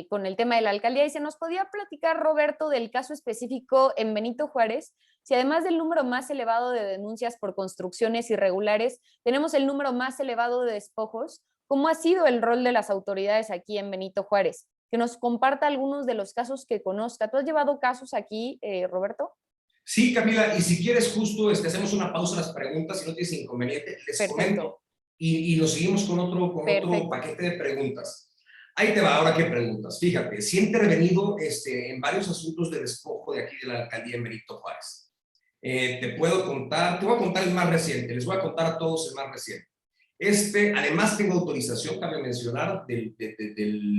con el tema de la alcaldía. Dice, ¿nos podía platicar, Roberto, del caso específico en Benito Juárez? Si además del número más elevado de denuncias por construcciones irregulares, tenemos el número más elevado de despojos, ¿cómo ha sido el rol de las autoridades aquí en Benito Juárez? Que nos comparta algunos de los casos que conozca. ¿Tú has llevado casos aquí, Roberto? Sí, Camila, y si quieres justo hacemos una pausa en las preguntas, si no tienes inconveniente, les comento y nos seguimos con otro paquete de preguntas. Ahí te va, ahora qué preguntas. Fíjate, sí he intervenido en varios asuntos de despojo de aquí de la alcaldía en Benito Juárez. Te voy a contar el más reciente, les voy a contar a todos el más reciente. Además tengo autorización, cabe mencionar, de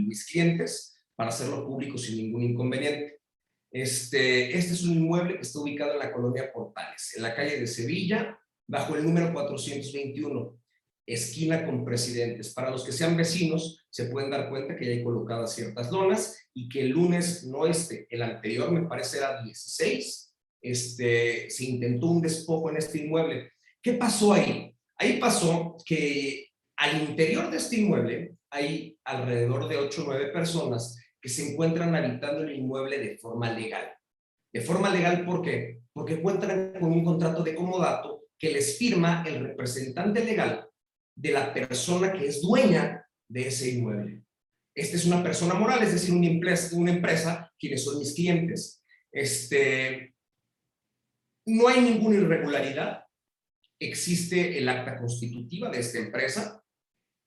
mis clientes para hacerlo público sin ningún inconveniente. Este es un inmueble que está ubicado en la colonia Portales, en la calle de Sevilla, bajo el número 421, esquina con Presidentes. Para los que sean vecinos, se pueden dar cuenta que ya hay colocadas ciertas lonas y que el lunes, no el anterior, me parece era 16, se intentó un despojo en este inmueble. ¿Qué pasó ahí? Ahí pasó que al interior de este inmueble hay alrededor de 8 o 9 personas que se encuentran habitando el inmueble de forma legal. ¿De forma legal por qué? Porque cuentan con un contrato de comodato que les firma el representante legal de la persona que es dueña de ese inmueble. Esta es una persona moral, es decir, una empresa, quienes son mis clientes. No hay ninguna irregularidad. Existe el acta constitutiva de esta empresa,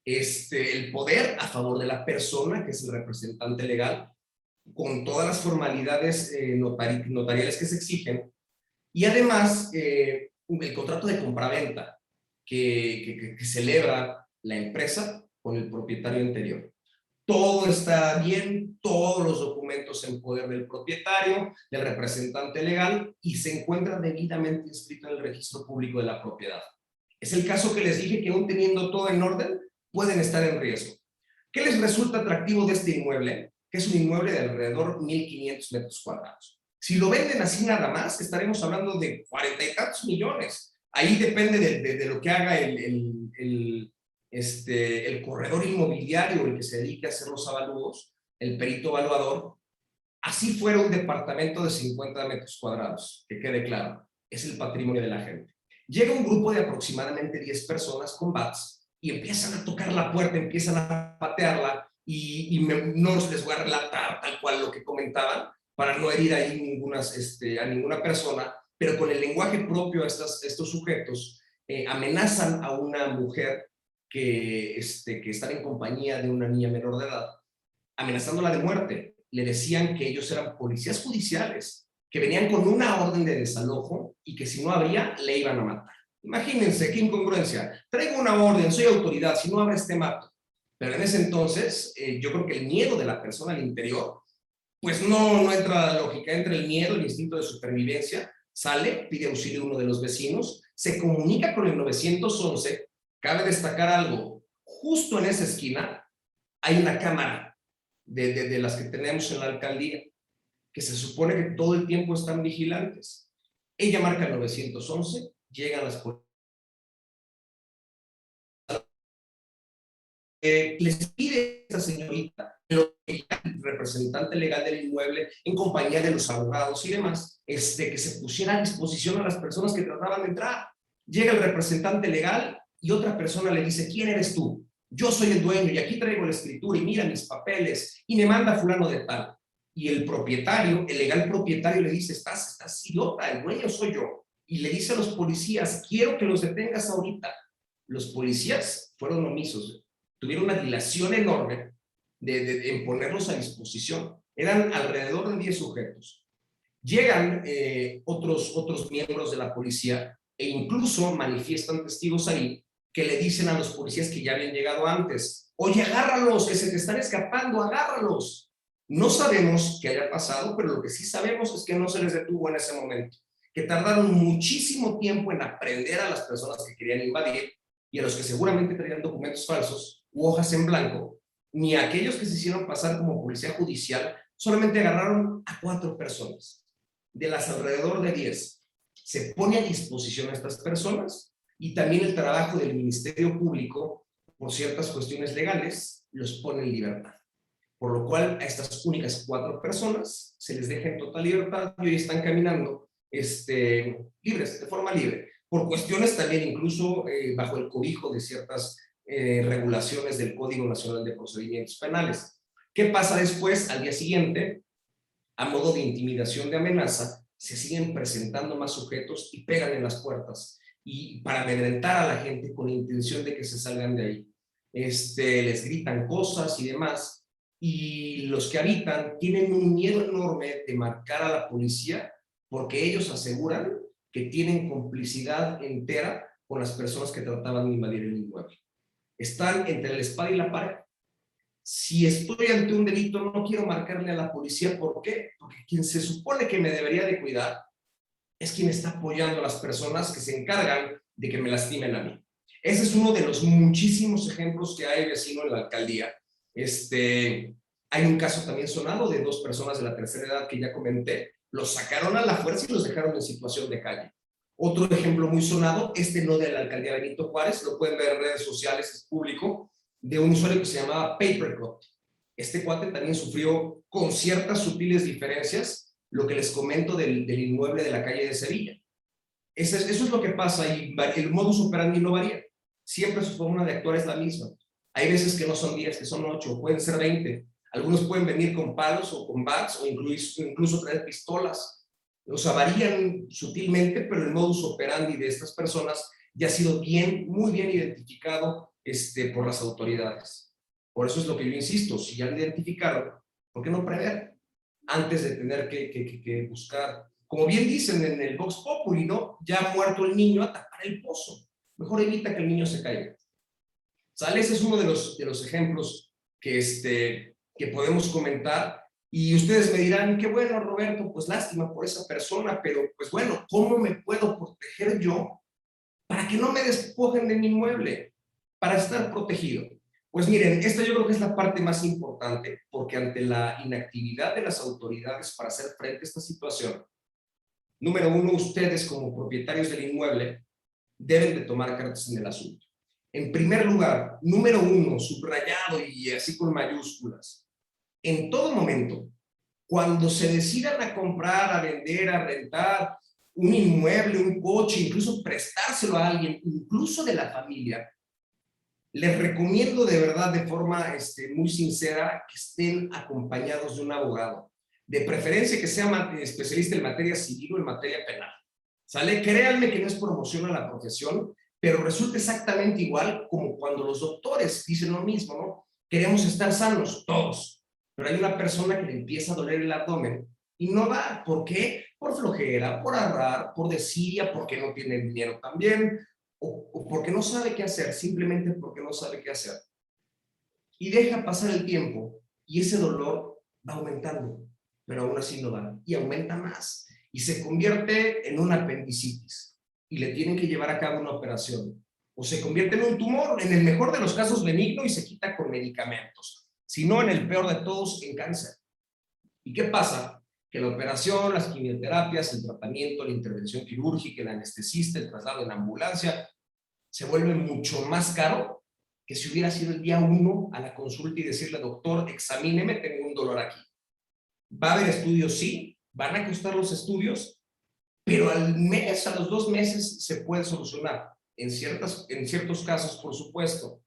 el poder a favor de la persona que es el representante legal, con todas las formalidades notariales que se exigen, y además el contrato de compraventa que celebra la empresa con el propietario anterior. Todo está bien, todos los documentos en poder del propietario, del representante legal, y se encuentra debidamente inscrito en el registro público de la propiedad. Es el caso que les dije que aún teniendo todo en orden, pueden estar en riesgo. ¿Qué les resulta atractivo de este inmueble? Que es un inmueble de alrededor 1,500 metros cuadrados. Si lo venden así nada más, estaremos hablando de 40 y tantos millones. Ahí depende de lo que haga el corredor inmobiliario, el que se dedica a hacer los avalúos, el perito evaluador. Así fuera un departamento de 50 metros cuadrados, que quede claro, es el patrimonio de la gente. Llega un grupo de aproximadamente 10 personas con bats y empiezan a tocar la puerta, empiezan a patearla no les voy a relatar tal cual lo que comentaban para no herir ahí a ninguna persona, pero con el lenguaje propio a estos sujetos amenazan a una mujer que están en compañía de una niña menor de edad, amenazándola de muerte. Le decían que ellos eran policías judiciales, que venían con una orden de desalojo y que si no abría, le iban a matar. Imagínense qué incongruencia. Traigo una orden, soy autoridad, si no abres te mato. Pero en ese entonces, yo creo que el miedo de la persona al interior, pues no entra la lógica, entra el miedo, el instinto de supervivencia, sale, pide auxilio a uno de los vecinos, se comunica con el 911. Cabe destacar algo, justo en esa esquina hay una cámara de las que tenemos en la alcaldía, que se supone que todo el tiempo están vigilantes. Ella marca el 911, llegan las policías, les pide a esta señorita, el representante legal del inmueble, en compañía de los abogados y demás, que se pusiera a disposición a las personas que trataban de entrar. Llega el representante legal y otra persona le dice, ¿quién eres tú? Yo soy el dueño y aquí traigo la escritura y mira mis papeles y me manda fulano de tal. Y el propietario, el legal propietario le dice, estás idiota, el dueño soy yo. Y le dice a los policías, quiero que los detengas ahorita. Los policías fueron omisos, tuvieron una dilación enorme en ponerlos a disposición. Eran alrededor de 10 sujetos. Llegan otros miembros de la policía e incluso manifiestan testigos ahí que le dicen a los policías que ya habían llegado antes, oye, agárralos, que se te están escapando, agárralos. No sabemos qué haya pasado, pero lo que sí sabemos es que no se les detuvo en ese momento, que tardaron muchísimo tiempo en aprender a las personas que querían invadir y a los que seguramente traían documentos falsos u hojas en blanco, ni a aquellos que se hicieron pasar como policía judicial. Solamente agarraron a 4 personas, de las alrededor de 10. Se pone a disposición a estas personas y también el trabajo del Ministerio Público por ciertas cuestiones legales, los pone en libertad. Por lo cual a estas únicas 4 personas se les deja en total libertad y hoy están caminando libres, de forma libre, por cuestiones también incluso bajo el cobijo de ciertas regulaciones del Código Nacional de Procedimientos Penales. ¿Qué pasa después? Al día siguiente, a modo de intimidación, de amenaza, se siguen presentando más sujetos y pegan en las puertas y para amedrentar a la gente con intención de que se salgan de ahí. Les gritan cosas y demás, y los que habitan tienen un miedo enorme de marcar a la policía porque ellos aseguran que tienen complicidad entera con las personas que trataban de invadir el inmueble. Están entre la espada y la pared. Si estoy ante un delito, no quiero marcarle a la policía. ¿Por qué? Porque quien se supone que me debería de cuidar es quien está apoyando a las personas que se encargan de que me lastimen a mí. Ese es uno de los muchísimos ejemplos que hay, vecino, en la alcaldía. Hay un caso también sonado de 2 personas de la tercera edad que ya comenté. Los sacaron a la fuerza y los dejaron en situación de calle. Otro ejemplo muy sonado, no de la alcaldía Benito Juárez, lo pueden ver en redes sociales, es público, de un usuario que se llamaba Papercut. Este cuate también sufrió con ciertas sutiles diferencias lo que les comento del inmueble de la calle de Sevilla. Eso es lo que pasa y el modus operandi no varía. Siempre su forma de actuar es la misma. Hay veces que no son 10, que son 8, pueden ser 20. Algunos pueden venir con palos o con bats o incluso traer pistolas. O sea, varían sutilmente, pero el modus operandi de estas personas ya ha sido muy bien identificado por las autoridades. Por eso es lo que yo insisto, si ya lo identificaron, ¿por qué no prever? Antes de tener que buscar, como bien dicen en el Vox Populi, ¿no? Ya ha muerto el niño, a tapar el pozo. Mejor evita que el niño se caiga. ¿Sale? Ese es uno de los ejemplos que podemos comentar. Y ustedes me dirán, qué bueno, Roberto, pues lástima por esa persona, pero pues bueno, ¿cómo me puedo proteger yo para que no me despojen de mi inmueble? Para estar protegido. Pues miren, esta yo creo que es la parte más importante, porque ante la inactividad de las autoridades para hacer frente a esta situación, número 1, ustedes como propietarios del inmueble deben de tomar cartas en el asunto. En primer lugar, número 1, subrayado y así con mayúsculas, en todo momento, cuando se decidan a comprar, a vender, a rentar un inmueble, un coche, incluso prestárselo a alguien, incluso de la familia, les recomiendo de verdad, de forma muy sincera, que estén acompañados de un abogado. De preferencia que sea especialista en materia civil o en materia penal. ¿Sale? Créanme que no es promoción a la profesión, pero resulta exactamente igual como cuando los doctores dicen lo mismo, ¿no? Queremos estar sanos, todos. Pero hay una persona que le empieza a doler el abdomen y no va. ¿Por qué? Por flojera, por arrar, por desidia, porque no tiene dinero también, o porque no sabe qué hacer, simplemente porque no sabe qué hacer. Y deja pasar el tiempo y ese dolor va aumentando, pero aún así no va, y aumenta más, y se convierte en una apendicitis, y le tienen que llevar a cabo una operación, o se convierte en un tumor, en el mejor de los casos benigno, y se quita con medicamentos, sino en el peor de todos, en cáncer. ¿Y qué pasa? Que la operación, las quimioterapias, el tratamiento, la intervención quirúrgica, el anestesista, el traslado en ambulancia, se vuelve mucho más caro que si hubiera sido el día 1 a la consulta y decirle, doctor, examíneme, tengo un dolor aquí. Va a haber estudios, sí, van a costar los estudios, pero al mes, a los 2 meses, se puede solucionar. En ciertos casos, por supuesto.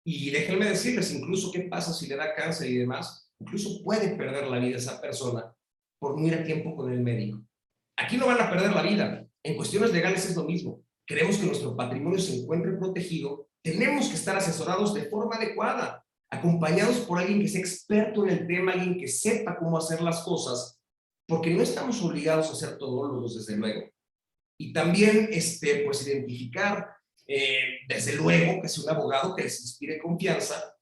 Y déjenme decirles, incluso qué pasa si le da cáncer y demás, incluso puede perder la vida esa persona por no ir a tiempo con el médico. Aquí no van a perder la vida. En cuestiones legales es lo mismo. Queremos que nuestro patrimonio se encuentre protegido. Tenemos que estar asesorados de forma adecuada, acompañados por alguien que sea experto en el tema, alguien que sepa cómo hacer las cosas, porque no estamos obligados a ser todólogos, desde luego. Y también, pues, identificar, desde luego, que sea un abogado que les inspire confianza,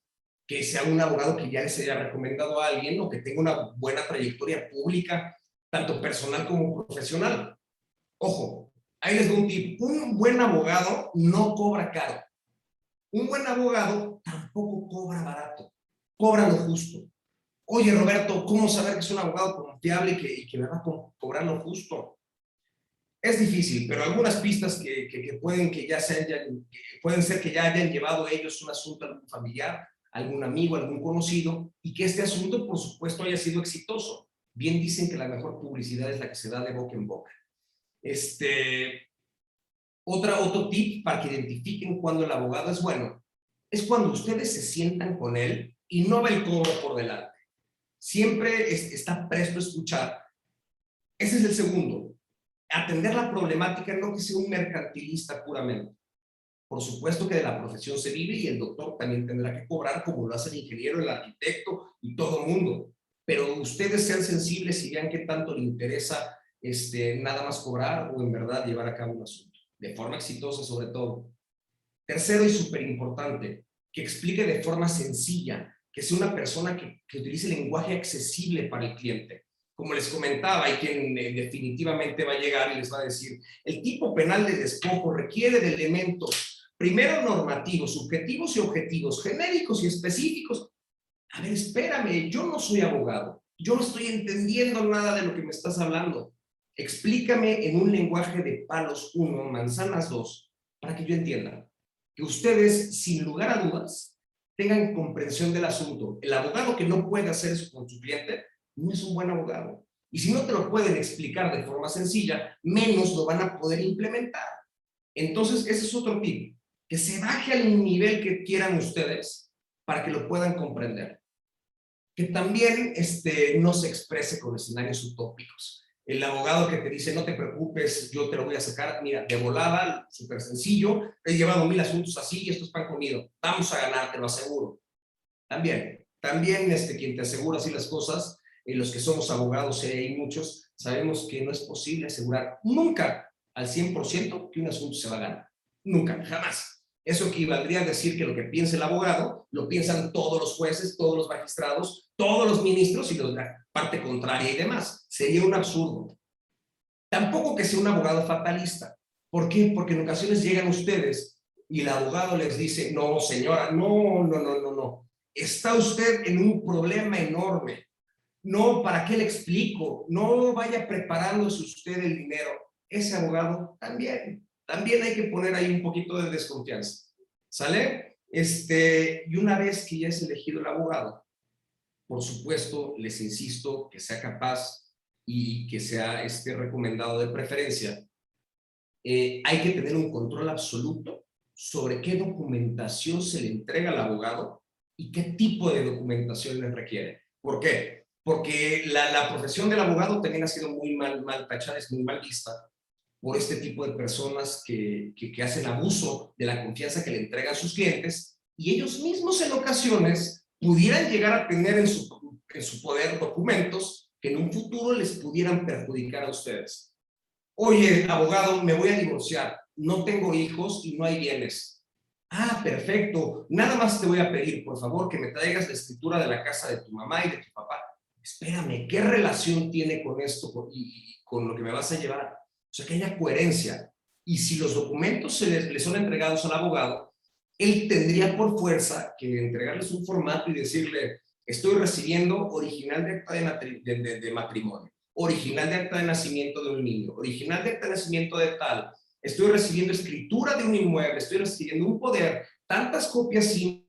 que sea un abogado que ya les haya recomendado a alguien o que tenga una buena trayectoria pública, tanto personal como profesional. Ojo, ahí les doy un tip. Un buen abogado no cobra caro. Un buen abogado tampoco cobra barato. Cobra lo justo. Oye, Roberto, ¿cómo saber que es un abogado confiable y que me va a cobrar lo justo? Es difícil, pero algunas pistas que pueden pueden ser que ya hayan llevado ellos un asunto a algún familiar, algún amigo, algún conocido, y que este asunto, por supuesto, haya sido exitoso. Bien dicen que la mejor publicidad es la que se da de boca en boca. Otro tip para que identifiquen cuando el abogado es bueno, es cuando ustedes se sientan con él y no ve el cobro por delante. Siempre está presto a escuchar. Ese es el segundo. Atender la problemática, no que sea un mercantilista puramente. Por supuesto que de la profesión se vive y el doctor también tendrá que cobrar como lo hace el ingeniero, el arquitecto y todo el mundo. Pero ustedes sean sensibles y vean qué tanto le interesa nada más cobrar o en verdad llevar a cabo un asunto. De forma exitosa sobre todo. Tercero y súper importante, que explique de forma sencilla, que sea una persona que utilice lenguaje accesible para el cliente. Como les comentaba, hay quien definitivamente va a llegar y les va a decir, el tipo penal de despojo requiere de elementos, primero normativos, subjetivos y objetivos, genéricos y específicos. A ver, espérame, yo no soy abogado, yo no estoy entendiendo nada de lo que me estás hablando. Explícame en un lenguaje de palos 1, manzanas 2, para que yo entienda. Que ustedes, sin lugar a dudas, tengan comprensión del asunto. El abogado que no puede hacer eso con su cliente no es un buen abogado. Y si no te lo pueden explicar de forma sencilla, menos lo van a poder implementar. Entonces, ese es otro tip. Que se baje al nivel que quieran ustedes para que lo puedan comprender. Que también no se exprese con escenarios utópicos. El abogado que te dice, no te preocupes, yo te lo voy a sacar, mira, de volada, súper sencillo, he llevado 1000 asuntos así y esto es pan comido, vamos a ganar, te lo aseguro. También quien te asegura así las cosas, los que somos abogados, hay muchos, sabemos que no es posible asegurar nunca al 100% que un asunto se va a ganar. Nunca, jamás. Eso equivaldría a decir que lo que piensa el abogado, lo piensan todos los jueces, todos los magistrados, todos los ministros y la parte contraria y demás. Sería un absurdo. Tampoco que sea un abogado fatalista. ¿Por qué? Porque en ocasiones llegan ustedes y el abogado les dice, no, señora, no. Está usted en un problema enorme. No, ¿para qué le explico? No vaya preparándose usted el dinero. Ese abogado también hay que poner ahí un poquito de desconfianza. ¿Sale? Y una vez que ya es elegido el abogado, por supuesto, les insisto que sea capaz y que sea recomendado de preferencia. Hay que tener un control absoluto sobre qué documentación se le entrega al abogado y qué tipo de documentación le requiere. ¿Por qué? Porque la profesión del abogado también ha sido muy mal tachada, es muy mal vista por este tipo de personas que hacen abuso de la confianza que le entregan sus clientes y ellos mismos en ocasiones pudieran llegar a tener en su poder documentos que en un futuro les pudieran perjudicar a ustedes. Oye, abogado, me voy a divorciar, no tengo hijos y no hay bienes. Ah, perfecto, nada más te voy a pedir, por favor, que me traigas la escritura de la casa de tu mamá y de tu papá. Espérame, ¿qué relación tiene con esto y con lo que me vas a llevar? O sea, que haya coherencia. Y si los documentos le son entregados al abogado, él tendría por fuerza que entregarles un formato y decirle, estoy recibiendo original de acta de matrimonio, original de acta de nacimiento de un niño, original de acta de nacimiento de tal, estoy recibiendo escritura de un inmueble, estoy recibiendo un poder, tantas copias sin...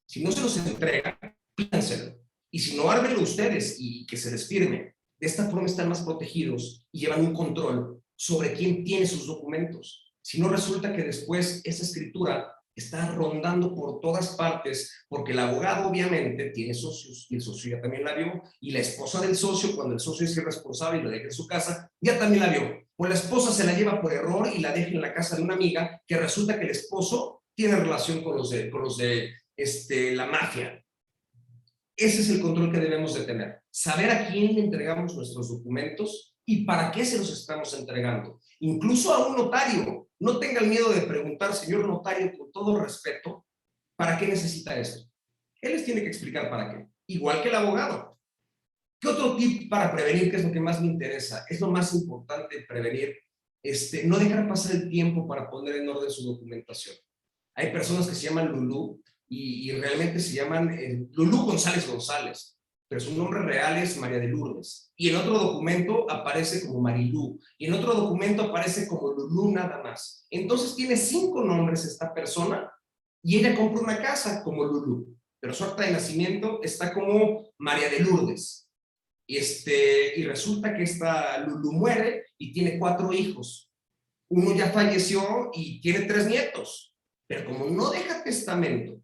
Si no se los entrega, pídanselo. Y si no, ármenlo ustedes y que se les firme. De esta forma están más protegidos y llevan un control sobre quién tiene sus documentos. Si no, resulta que después esa escritura está rondando por todas partes porque el abogado obviamente tiene socios y el socio ya también la vio y la esposa del socio, cuando el socio es irresponsable y lo deja en su casa, ya también la vio. Pues la esposa se la lleva por error y la deja en la casa de una amiga que resulta que el esposo tiene relación con los de la mafia. Ese es el control que debemos de tener. Saber a quién le entregamos nuestros documentos y para qué se los estamos entregando. Incluso a un notario. No tenga el miedo de preguntar, señor notario, con todo respeto, ¿para qué necesita esto? Él les tiene que explicar para qué. Igual que el abogado. ¿Qué otro tip para prevenir, que es lo que más me interesa? Es lo más importante, prevenir. No dejar pasar el tiempo para poner en orden su documentación. Hay personas que se llaman Lulú y realmente se llaman Lulú González. pero su nombre real es María de Lourdes. Y en otro documento aparece como Marilú. Y en otro documento aparece como Lulú nada más. Entonces tiene 5 nombres esta persona y ella compra una casa como Lulú. Pero su acta de nacimiento está como María de Lourdes. Y resulta que esta Lulú muere y tiene 4 hijos. Uno ya falleció y tiene 3 nietos. Pero como no deja testamento,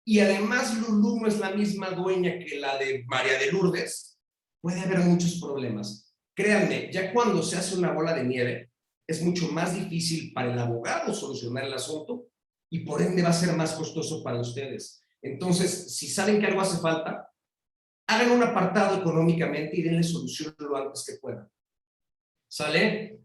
y además Lulú no es la misma dueña que la de María de Lourdes, puede haber muchos problemas. Créanme, ya cuando se hace una bola de nieve, es mucho más difícil para el abogado solucionar el asunto y por ende va a ser más costoso para ustedes. Entonces, si saben que algo hace falta, hagan un apartado económicamente y denle solución lo antes que puedan. ¿Sale?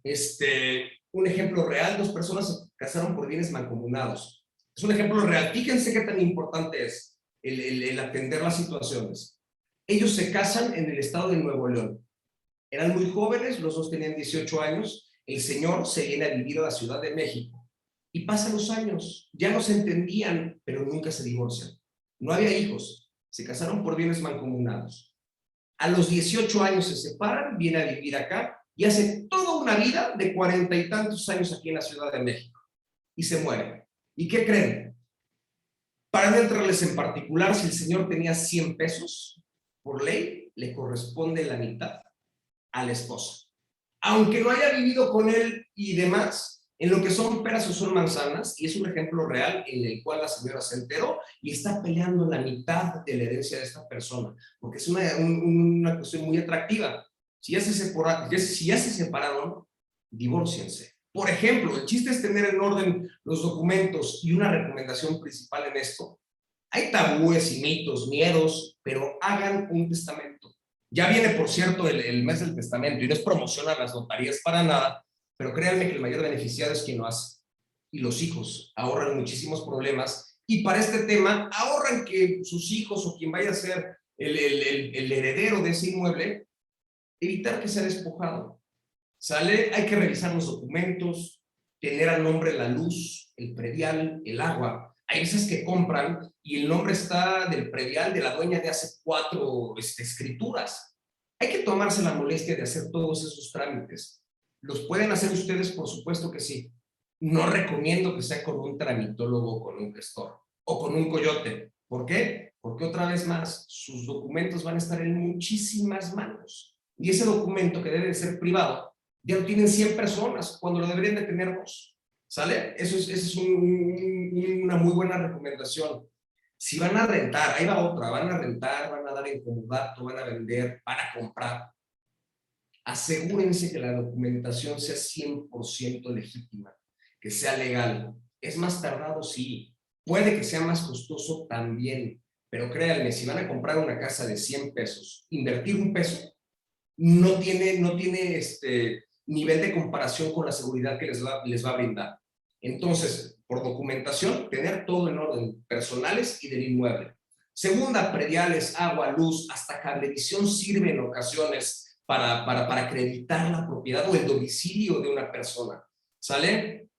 Un ejemplo real, 2 personas se casaron por bienes mancomunados. Es un ejemplo real. Fíjense qué tan importante es el atender las situaciones. Ellos se casan en el estado de Nuevo León. Eran muy jóvenes, los 2 tenían 18 años. El señor se viene a vivir a la Ciudad de México. Y pasan los años. Ya no se entendían, pero nunca se divorcian. No había hijos. Se casaron por bienes mancomunados. A los 18 años se separan, viene a vivir acá y hace toda una vida de 40 y tantos años aquí en la Ciudad de México. Y se muere. ¿Y qué creen? Para no entrarles en particular, si el señor tenía 100 pesos, por ley le corresponde la mitad a la esposa. Aunque no haya vivido con él y demás, en lo que son peras o son manzanas, y es un ejemplo real en el cual la señora se enteró y está peleando la mitad de la herencia de esta persona, porque es una cuestión muy atractiva. Si ya se separaron, divórciense. Por ejemplo, el chiste es tener en orden los documentos y una recomendación principal en esto. Hay tabúes y mitos, miedos, pero hagan un testamento. Ya viene, por cierto, el mes del testamento y no es promoción a las notarías para nada, pero créanme que el mayor beneficiado es quien lo hace. Y los hijos ahorran muchísimos problemas y para este tema ahorran que sus hijos o quien vaya a ser el heredero de ese inmueble, evitar que sea despojado. ¿Sale? Hay que revisar los documentos, tener al nombre la luz, el predial, el agua. Hay veces que compran y el nombre está del predial de la dueña de hace 4 escrituras. Hay que tomarse la molestia de hacer todos esos trámites. ¿Los pueden hacer ustedes? Por supuesto que sí. No recomiendo que sea con un tramitólogo o con un gestor o con un coyote. ¿Por qué? Porque otra vez más, sus documentos van a estar en muchísimas manos. Y ese documento que debe de ser privado, ya lo tienen 100 personas, cuando lo deberían de tener 2. ¿Sale? Eso es una muy buena recomendación. Si van a rentar, ahí va otra, van a rentar, van a dar en comodato, van a vender, van a comprar. Asegúrense que la documentación sea 100% legítima, que sea legal. ¿Es más tardado? Sí. Puede que sea más costoso también, pero créanme, si van a comprar una casa de 100 pesos, invertir un peso no tiene nivel de comparación con la seguridad que les va a brindar. Entonces, por documentación, tener todo en orden, personales y del inmueble. Segunda, prediales, agua, luz, hasta cablevisión sirve en ocasiones para acreditar la propiedad o el domicilio de una persona. ¿Sale?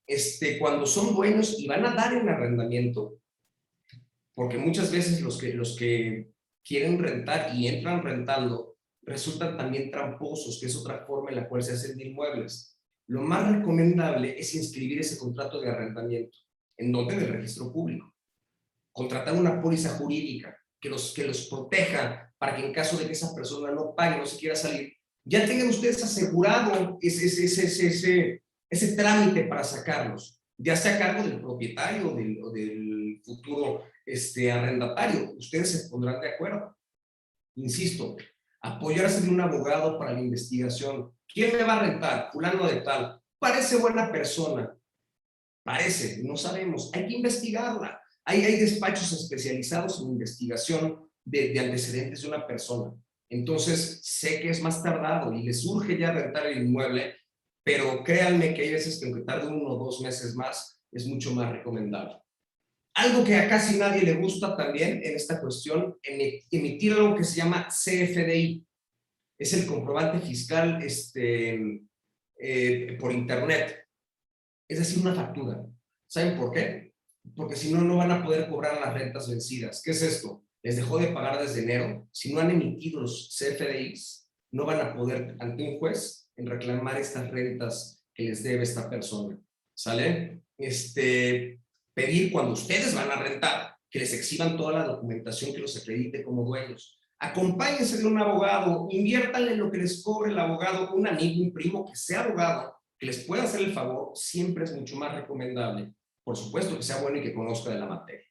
Cuando son dueños y van a dar en arrendamiento, porque muchas veces los que quieren rentar y entran rentando resultan también tramposos, que es otra forma en la cual se hacen de inmuebles. Lo más recomendable es inscribir ese contrato de arrendamiento. ¿En dónde? En el registro público. Contratar una póliza jurídica que los proteja para que en caso de que esa persona no pague, no se quiera salir, ya tengan ustedes asegurado ese trámite para sacarlos, ya sea a cargo del propietario o del futuro arrendatario. Ustedes se pondrán de acuerdo. Insisto, apoyarse de un abogado para la investigación. ¿Quién me va a rentar? Fulano de tal. Parece buena persona. Parece, no sabemos. Hay que investigarla. Hay despachos especializados en investigación de antecedentes de una persona. Entonces, sé que es más tardado y les urge ya rentar el inmueble, pero créanme que hay veces que aunque tarde 1 o 2 meses más, es mucho más recomendable. Algo que a casi nadie le gusta también en esta cuestión, emitir algo que se llama CFDI. Es el comprobante fiscal por internet. Es decir, una factura. ¿Saben por qué? Porque si no, no van a poder cobrar las rentas vencidas. ¿Qué es esto? les dejó de pagar desde enero. Si no han emitido los CFDIs, no van a poder ante un juez en reclamar estas rentas que les debe esta persona. ¿Sale? Pedir cuando ustedes van a rentar que les exhiban toda la documentación que los acredite como dueños. Acompáñense de un abogado, inviértanle lo que les cobre el abogado, un amigo, un primo que sea abogado, que les pueda hacer el favor, siempre es mucho más recomendable. Por supuesto que sea bueno y que conozca de la materia.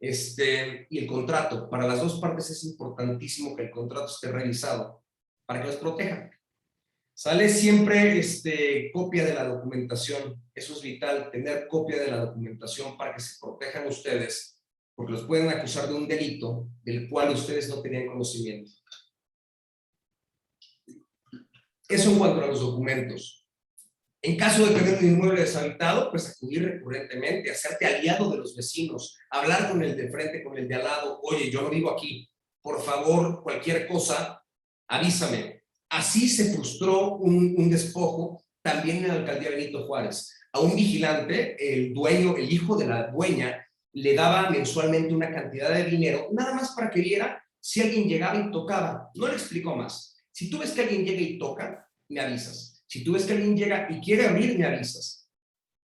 Y el contrato, para las dos partes es importantísimo que el contrato esté revisado para que los protejan. Sale siempre copia de la documentación, eso es vital, tener copia de la documentación para que se protejan ustedes, porque los pueden acusar de un delito del cual ustedes no tenían conocimiento. Eso en cuanto a los documentos. En caso de tener un inmueble deshabitado, pues acudir recurrentemente, hacerte aliado de los vecinos, hablar con el de frente, con el de al lado. Oye, yo no vivo aquí, por favor, cualquier cosa, avísame. Así se frustró un despojo también en la alcaldía Benito Juárez. A un vigilante, el dueño, el hijo de la dueña, le daba mensualmente una cantidad de dinero, nada más para que viera si alguien llegaba y tocaba. No le explicó más. Si tú ves que alguien llega y toca, me avisas. Si tú ves que alguien llega y quiere abrir, me avisas.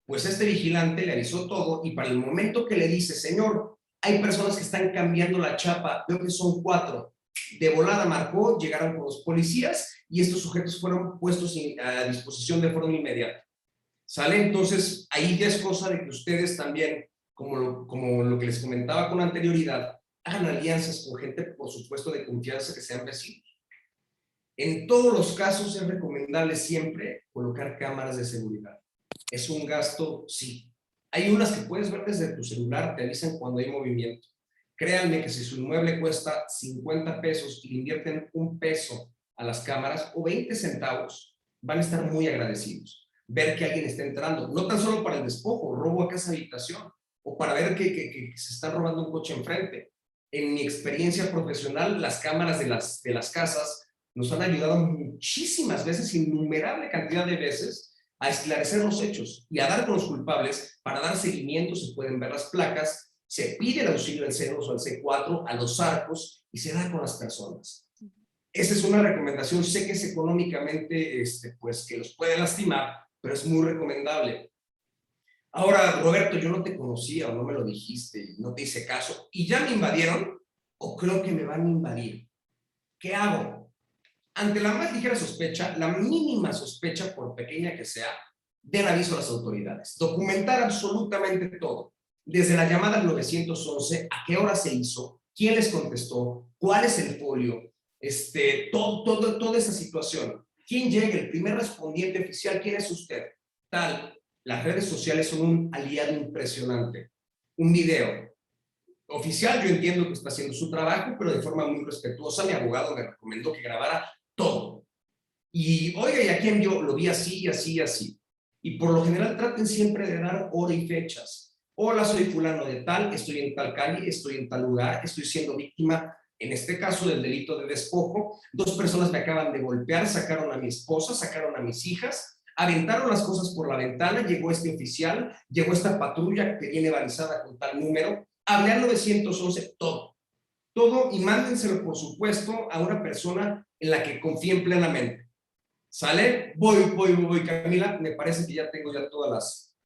Pues este vigilante le avisó todo y para el momento que le dice, señor, hay personas que están cambiando la chapa, veo que son 4. De volada marcó, llegaron con los policías y estos sujetos fueron puestos a disposición de forma inmediata. ¿Sale? Entonces, ahí ya es cosa de que ustedes también, como lo que les comentaba con anterioridad, hagan alianzas con gente, por supuesto, de confianza que sean vecinos. En todos los casos es recomendable siempre colocar cámaras de seguridad. ¿Es un gasto? Sí. Hay unas que puedes ver desde tu celular, te avisan cuando hay movimiento. Créanme que si su inmueble cuesta 50 pesos y le invierten 1 peso a las cámaras o 20 centavos, van a estar muy agradecidos. Ver que alguien está entrando, no tan solo para el despojo, robo a casa habitación, o para ver que se está robando un coche enfrente. En mi experiencia profesional, las cámaras de las casas nos han ayudado muchísimas veces, innumerable cantidad de veces, a esclarecer los hechos y a dar con los culpables. Para dar seguimiento se pueden ver las placas, se pide el auxilio del C2 o al C4 a los arcos y se da con las personas. Esa es una recomendación. Sé que es económicamente, pues que los puede lastimar, pero es muy recomendable. Ahora, Roberto, yo no te conocía o no me lo dijiste, no te hice caso y ya me invadieron o creo que me van a invadir. ¿Qué hago? Ante la más ligera sospecha, la mínima sospecha, por pequeña que sea, den aviso a las autoridades. Documentar absolutamente todo. Desde la llamada al 911, a qué hora se hizo, quién les contestó, cuál es el folio, toda esa situación. ¿Quién llega? El primer respondiente oficial, ¿quién es usted? Tal. Las redes sociales son un aliado impresionante. Un video oficial, yo entiendo que está haciendo su trabajo, pero de forma muy respetuosa. Mi abogado me recomendó que grabara todo. Y, oiga, ¿y a quién vio? Lo vi así, así, así. Y por lo general traten siempre de dar hora y fechas. Hola, soy fulano de tal, estoy en tal calle, estoy en tal lugar, estoy siendo víctima, en este caso, del delito de despojo. 2 personas me acaban de golpear, sacaron a mi esposa, sacaron a mis hijas, aventaron las cosas por la ventana, llegó este oficial, llegó esta patrulla que viene balizada con tal número, hablé al 911, todo. Todo, y mándenselo, por supuesto, a una persona en la que confíen plenamente. ¿Sale? Voy, Camila. Me parece que ya tengo ya todas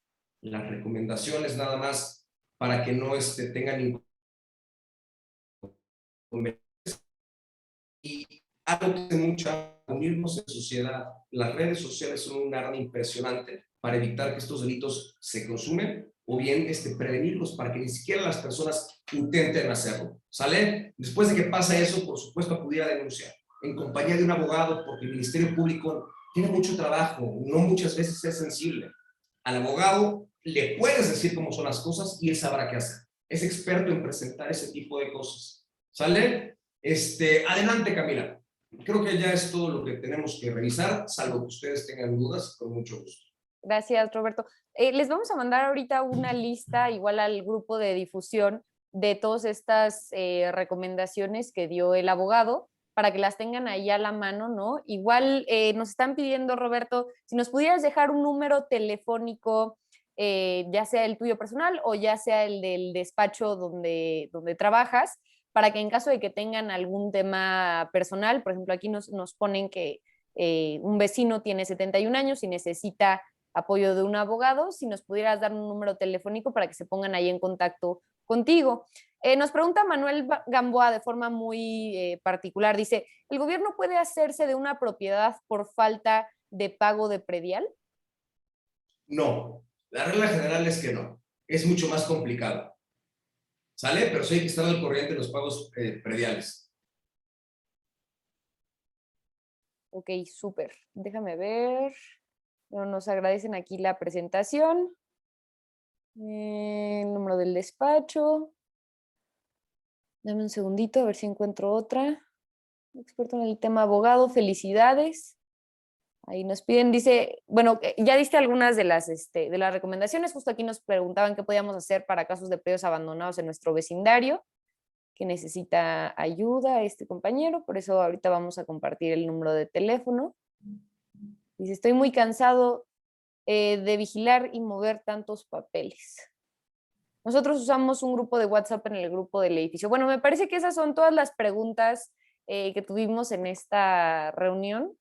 las recomendaciones, nada más para que no tengan ningún inconveniente. Y algo que hace mucho, unirnos en sociedad. Las redes sociales son un arma impresionante para evitar que estos delitos se consumen o bien prevenirlos para que ni siquiera las personas intenten hacerlo. ¿Sale? Después de que pasa eso, por supuesto, acudir a denunciar en compañía de un abogado, porque el Ministerio Público tiene mucho trabajo, no muchas veces es sensible. Al abogado le puedes decir cómo son las cosas y él sabrá qué hacer. Es experto en presentar ese tipo de cosas. ¿Sale? Adelante, Camila. Creo que ya es todo lo que tenemos que revisar, salvo que ustedes tengan dudas, con mucho gusto. Gracias, Roberto. Les vamos a mandar ahorita una lista, igual al grupo de difusión, de todas estas recomendaciones que dio el abogado, para que las tengan ahí a la mano, ¿no? Igual nos están pidiendo, Roberto, si nos pudieras dejar un número telefónico, ya sea el tuyo personal o ya sea el del despacho donde trabajas, para que en caso de que tengan algún tema personal, por ejemplo, aquí nos ponen que un vecino tiene 71 años y necesita apoyo de un abogado, si nos pudieras dar un número telefónico para que se pongan ahí en contacto contigo. Nos pregunta Manuel Gamboa de forma muy particular, dice, ¿el gobierno puede hacerse de una propiedad por falta de pago de predial? No, la regla general es que no, es mucho más complicado. ¿Sale? Pero sí hay que estar al corriente de los pagos prediales. Ok, súper. Déjame ver. Bueno, nos agradecen aquí la presentación. El número del despacho. Dame un segundito a ver si encuentro otra. Experto en el tema abogado, felicidades. Ahí nos piden, dice, bueno, ya diste algunas de las recomendaciones. Justo aquí nos preguntaban qué podíamos hacer para casos de predios abandonados en nuestro vecindario, que necesita ayuda este compañero. Por eso ahorita vamos a compartir el número de teléfono. Dice, estoy muy cansado de vigilar y mover tantos papeles. Nosotros usamos un grupo de WhatsApp en el grupo del edificio. Bueno, me parece que esas son todas las preguntas que tuvimos en esta reunión.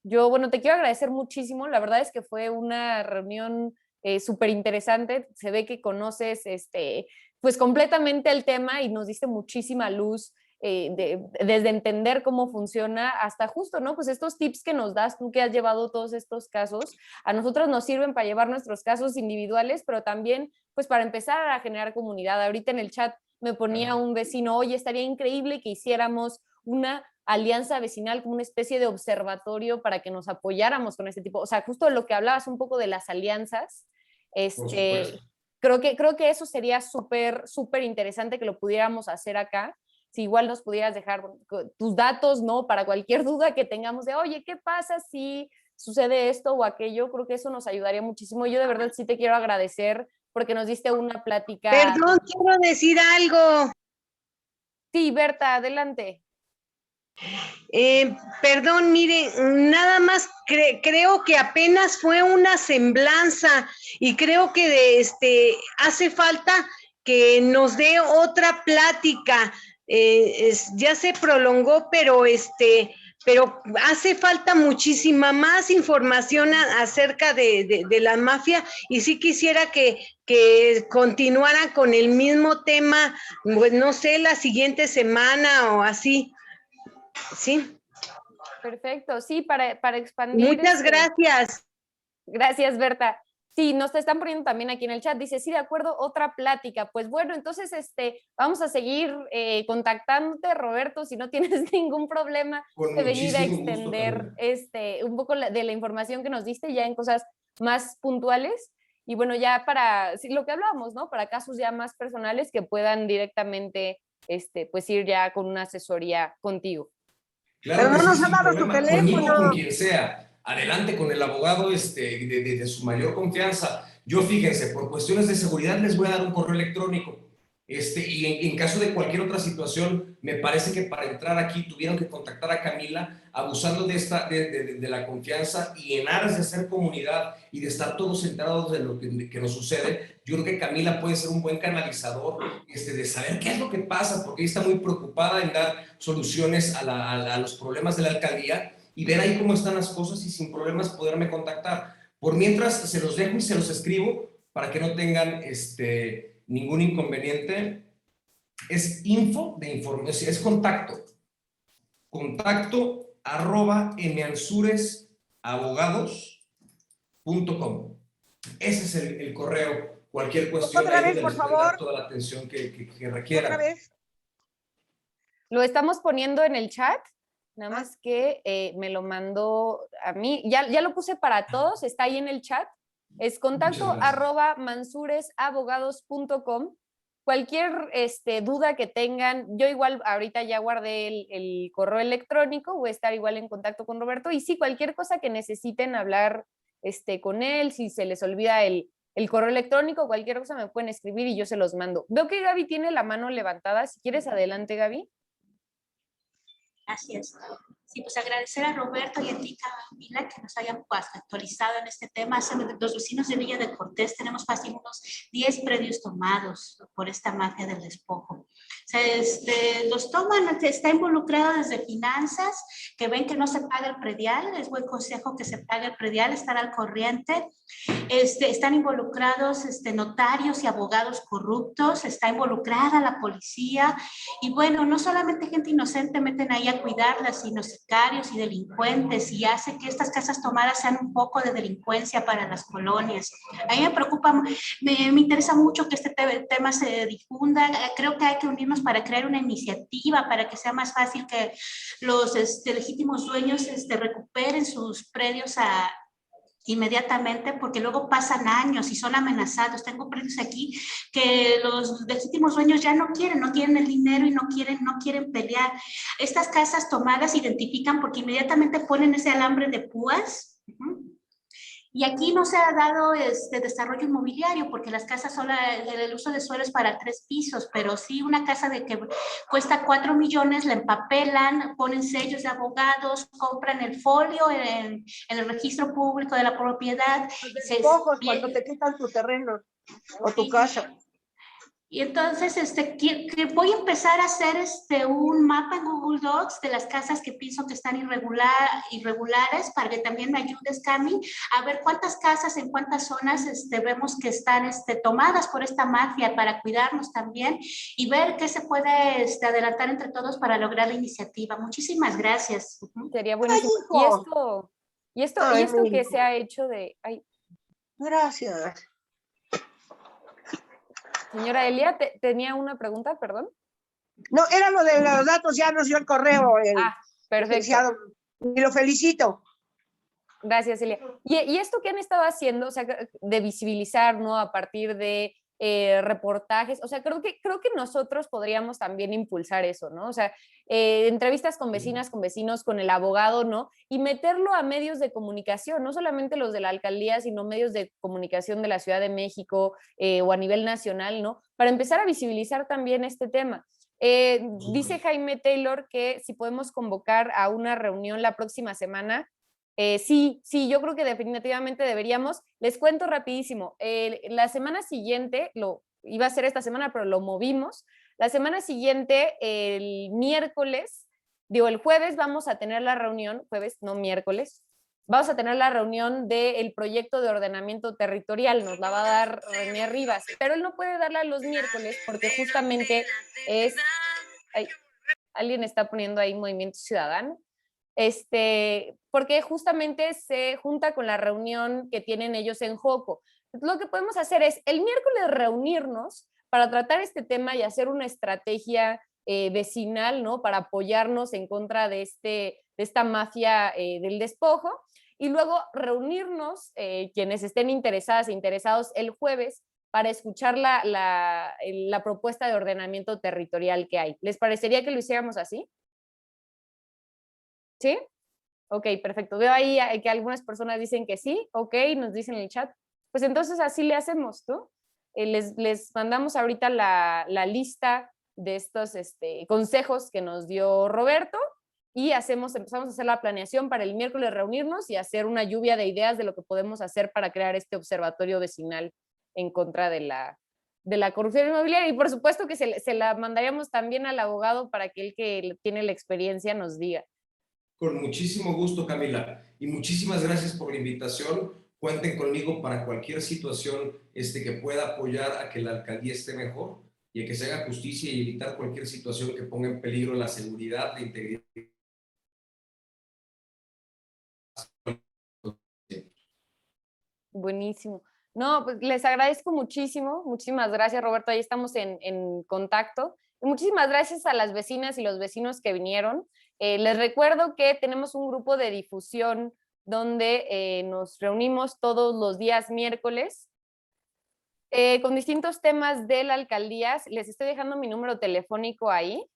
Yo, bueno, te quiero agradecer muchísimo. La verdad es que fue una reunión súper interesante. Se ve que conoces pues completamente el tema y nos diste muchísima luz desde entender cómo funciona hasta justo, ¿no? Pues estos tips que nos das tú que has llevado todos estos casos, a nosotros nos sirven para llevar nuestros casos individuales, pero también pues para empezar a generar comunidad. Ahorita en el chat me ponía un vecino, oye, estaría increíble que hiciéramos una alianza vecinal como una especie de observatorio para que nos apoyáramos con este tipo, o sea, justo lo que hablabas un poco de las alianzas, creo que eso sería súper interesante que lo pudiéramos hacer acá. Si igual nos pudieras dejar tus datos, ¿no? Para cualquier duda que tengamos de, oye, ¿qué pasa si sucede esto o aquello? Creo que eso nos ayudaría muchísimo. Yo de verdad sí te quiero agradecer porque nos diste una plática. Perdón, quiero decir algo. Sí, Berta, adelante. Perdón, mire, nada más creo que apenas fue una semblanza y creo que hace falta que nos dé otra plática. Ya se prolongó, pero hace falta muchísima más información acerca de la mafia y sí quisiera que continuara con el mismo tema, pues no sé, la siguiente semana o así. Sí. Perfecto, sí, para expandir. Muchas gracias. Gracias, Berta. Sí, nos te están poniendo también aquí en el chat, dice, sí, de acuerdo, otra plática. Pues bueno, entonces vamos a seguir contactándote, Roberto, si no tienes ningún problema de venir a extender un poco de la información que nos diste ya en cosas más puntuales. Y bueno, ya para lo que hablábamos, ¿no? Para casos ya más personales que puedan directamente pues ir ya con una asesoría contigo. Claro, pero no nos ha dado tu teléfono. Conmigo, con quien sea. Adelante con el abogado de su mayor confianza. Yo, fíjense, por cuestiones de seguridad les voy a dar un correo electrónico. Y en caso de cualquier otra situación, me parece que para entrar aquí tuvieron que contactar a Camila, abusando de la confianza y en aras de hacer comunidad y de estar todos enterados de lo que nos sucede. Yo creo que Camila puede ser un buen canalizador de saber qué es lo que pasa, porque ella está muy preocupada en dar soluciones a los problemas de la alcaldía y ver ahí cómo están las cosas y sin problemas poderme contactar. Por mientras, se los dejo y se los escribo para que no tengan ningún inconveniente. Es info de información, es contacto @mansuresabogados.com. Ese es el correo. Cualquier cuestión, otra vez, por favor, toda la atención que requiera. Otra vez. Lo estamos poniendo en el chat, nada más que me lo mandó a mí. Ya lo puse para todos, está ahí en el chat. Es contacto @mansuresabogados.com. Cualquier duda que tengan, yo igual ahorita ya guardé el correo electrónico, voy a estar igual en contacto con Roberto. Y sí, cualquier cosa que necesiten hablar con él, si se les olvida el correo electrónico, cualquier cosa me pueden escribir y yo se los mando. Veo que Gaby tiene la mano levantada. Si quieres, adelante, Gaby. Así es. Sí, pues agradecer a Roberto y a ti, Camila, que nos hayan pues, actualizado en este tema. Los vecinos de Villa de Cortés tenemos fácil unos 10 predios tomados por esta mafia del despojo. O sea, los toman, está involucrado desde finanzas, que ven que no se paga el predial, es buen consejo que se pague el predial, estar al corriente. Están involucrados notarios y abogados corruptos, está involucrada la policía, y bueno, no solamente gente inocente meten ahí a cuidarlas, sino sicarios y delincuentes, y hace que estas casas tomadas sean un poco de delincuencia para las colonias. A mí me preocupa, me interesa mucho que este tema se difunda. Creo que hay que unirnos para crear una iniciativa para que sea más fácil que los legítimos dueños recuperen sus predios inmediatamente, porque luego pasan años y son amenazados. Tengo predios aquí que los legítimos dueños ya no tienen el dinero y no quieren pelear. Estas casas tomadas identifican porque inmediatamente ponen ese alambre de púas. Y aquí no se ha dado desarrollo inmobiliario porque las casas el uso de suelo es para 3 pisos, pero sí una casa de que cuesta 4 millones, la empapelan, ponen sellos de abogados, compran el folio en el registro público de la propiedad. Despojos cuando te quitan tu terreno o tu casa. Y entonces que voy a empezar a hacer un mapa en Google Docs de las casas que pienso que están irregulares, para que también me ayudes, Cami, a ver cuántas casas en cuántas zonas vemos que están tomadas por esta mafia, para cuidarnos también y ver qué se puede adelantar entre todos para lograr la iniciativa. Muchísimas gracias. Sería buenísimo. Ay, y esto que se ha hecho de... Ay. Gracias. Señora Elia, tenía una pregunta, perdón. No, era lo de los datos, ya nos dio el correo. Perfecto. Y lo felicito. Gracias, Elia. Y esto que han estado haciendo, o sea, de visibilizar, ¿no? A partir de reportajes, o sea, creo que nosotros podríamos también impulsar eso, ¿no? O sea, entrevistas con vecinas, con vecinos, con el abogado, ¿no? Y meterlo a medios de comunicación, no solamente los de la alcaldía, sino medios de comunicación de la Ciudad de México o a nivel nacional, ¿no? Para empezar a visibilizar también este tema. Dice Jaime Taylor que si podemos convocar a una reunión la próxima semana. Sí, yo creo que definitivamente deberíamos. Les cuento rapidísimo. La semana siguiente, iba a ser esta semana, pero lo movimos. La semana siguiente, el jueves vamos a tener la reunión, jueves, no miércoles, vamos a tener la reunión del proyecto de ordenamiento territorial, nos la va a dar René Rivas, pero él no puede darla los miércoles porque justamente alguien está poniendo ahí Movimiento Ciudadano. Porque justamente se junta con la reunión que tienen ellos en Joco. Lo que podemos hacer es el miércoles reunirnos para tratar este tema y hacer una estrategia vecinal, ¿no? Para apoyarnos en contra de esta mafia del despojo, y luego reunirnos quienes estén interesadas e interesados el jueves para escuchar la propuesta de ordenamiento territorial que hay. ¿Les parecería que lo hiciéramos así? ¿Sí? Ok, perfecto. Veo ahí que algunas personas dicen que sí, ok, nos dicen en el chat. Pues entonces así le hacemos, ¿no? Les mandamos ahorita la lista de estos consejos que nos dio Roberto y empezamos a hacer la planeación para el miércoles reunirnos y hacer una lluvia de ideas de lo que podemos hacer para crear este observatorio vecinal en contra de la corrupción inmobiliaria. Y por supuesto que se la mandaríamos también al abogado para que él que tiene la experiencia nos diga. Con muchísimo gusto, Camila, y muchísimas gracias por la invitación. Cuenten conmigo para cualquier situación que pueda apoyar a que la alcaldía esté mejor y a que se haga justicia y evitar cualquier situación que ponga en peligro la seguridad, la integridad. Buenísimo. No, pues les agradezco muchísimo. Muchísimas gracias, Roberto. Ahí estamos en contacto. Y muchísimas gracias a las vecinas y los vecinos que vinieron. Les recuerdo que tenemos un grupo de difusión donde nos reunimos todos los días miércoles con distintos temas de la alcaldía. Les estoy dejando mi número telefónico ahí,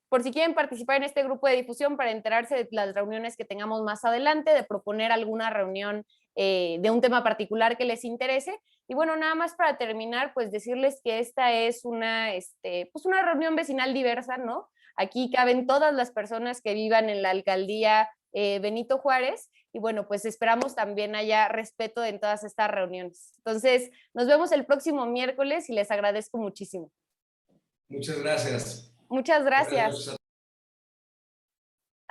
por si quieren participar en este grupo de difusión para enterarse de las reuniones que tengamos más adelante, de proponer alguna reunión de un tema particular que les interese. Y bueno, nada más para terminar, pues decirles que esta es una reunión vecinal diversa, ¿no? Aquí caben todas las personas que vivan en la alcaldía Benito Juárez, y bueno, pues esperamos también haya respeto en todas estas reuniones. Entonces, nos vemos el próximo miércoles y les agradezco muchísimo. Muchas gracias. Muchas Buenas gracias. noches a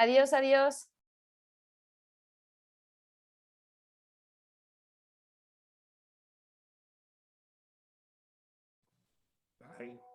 Adiós, adiós. Bye.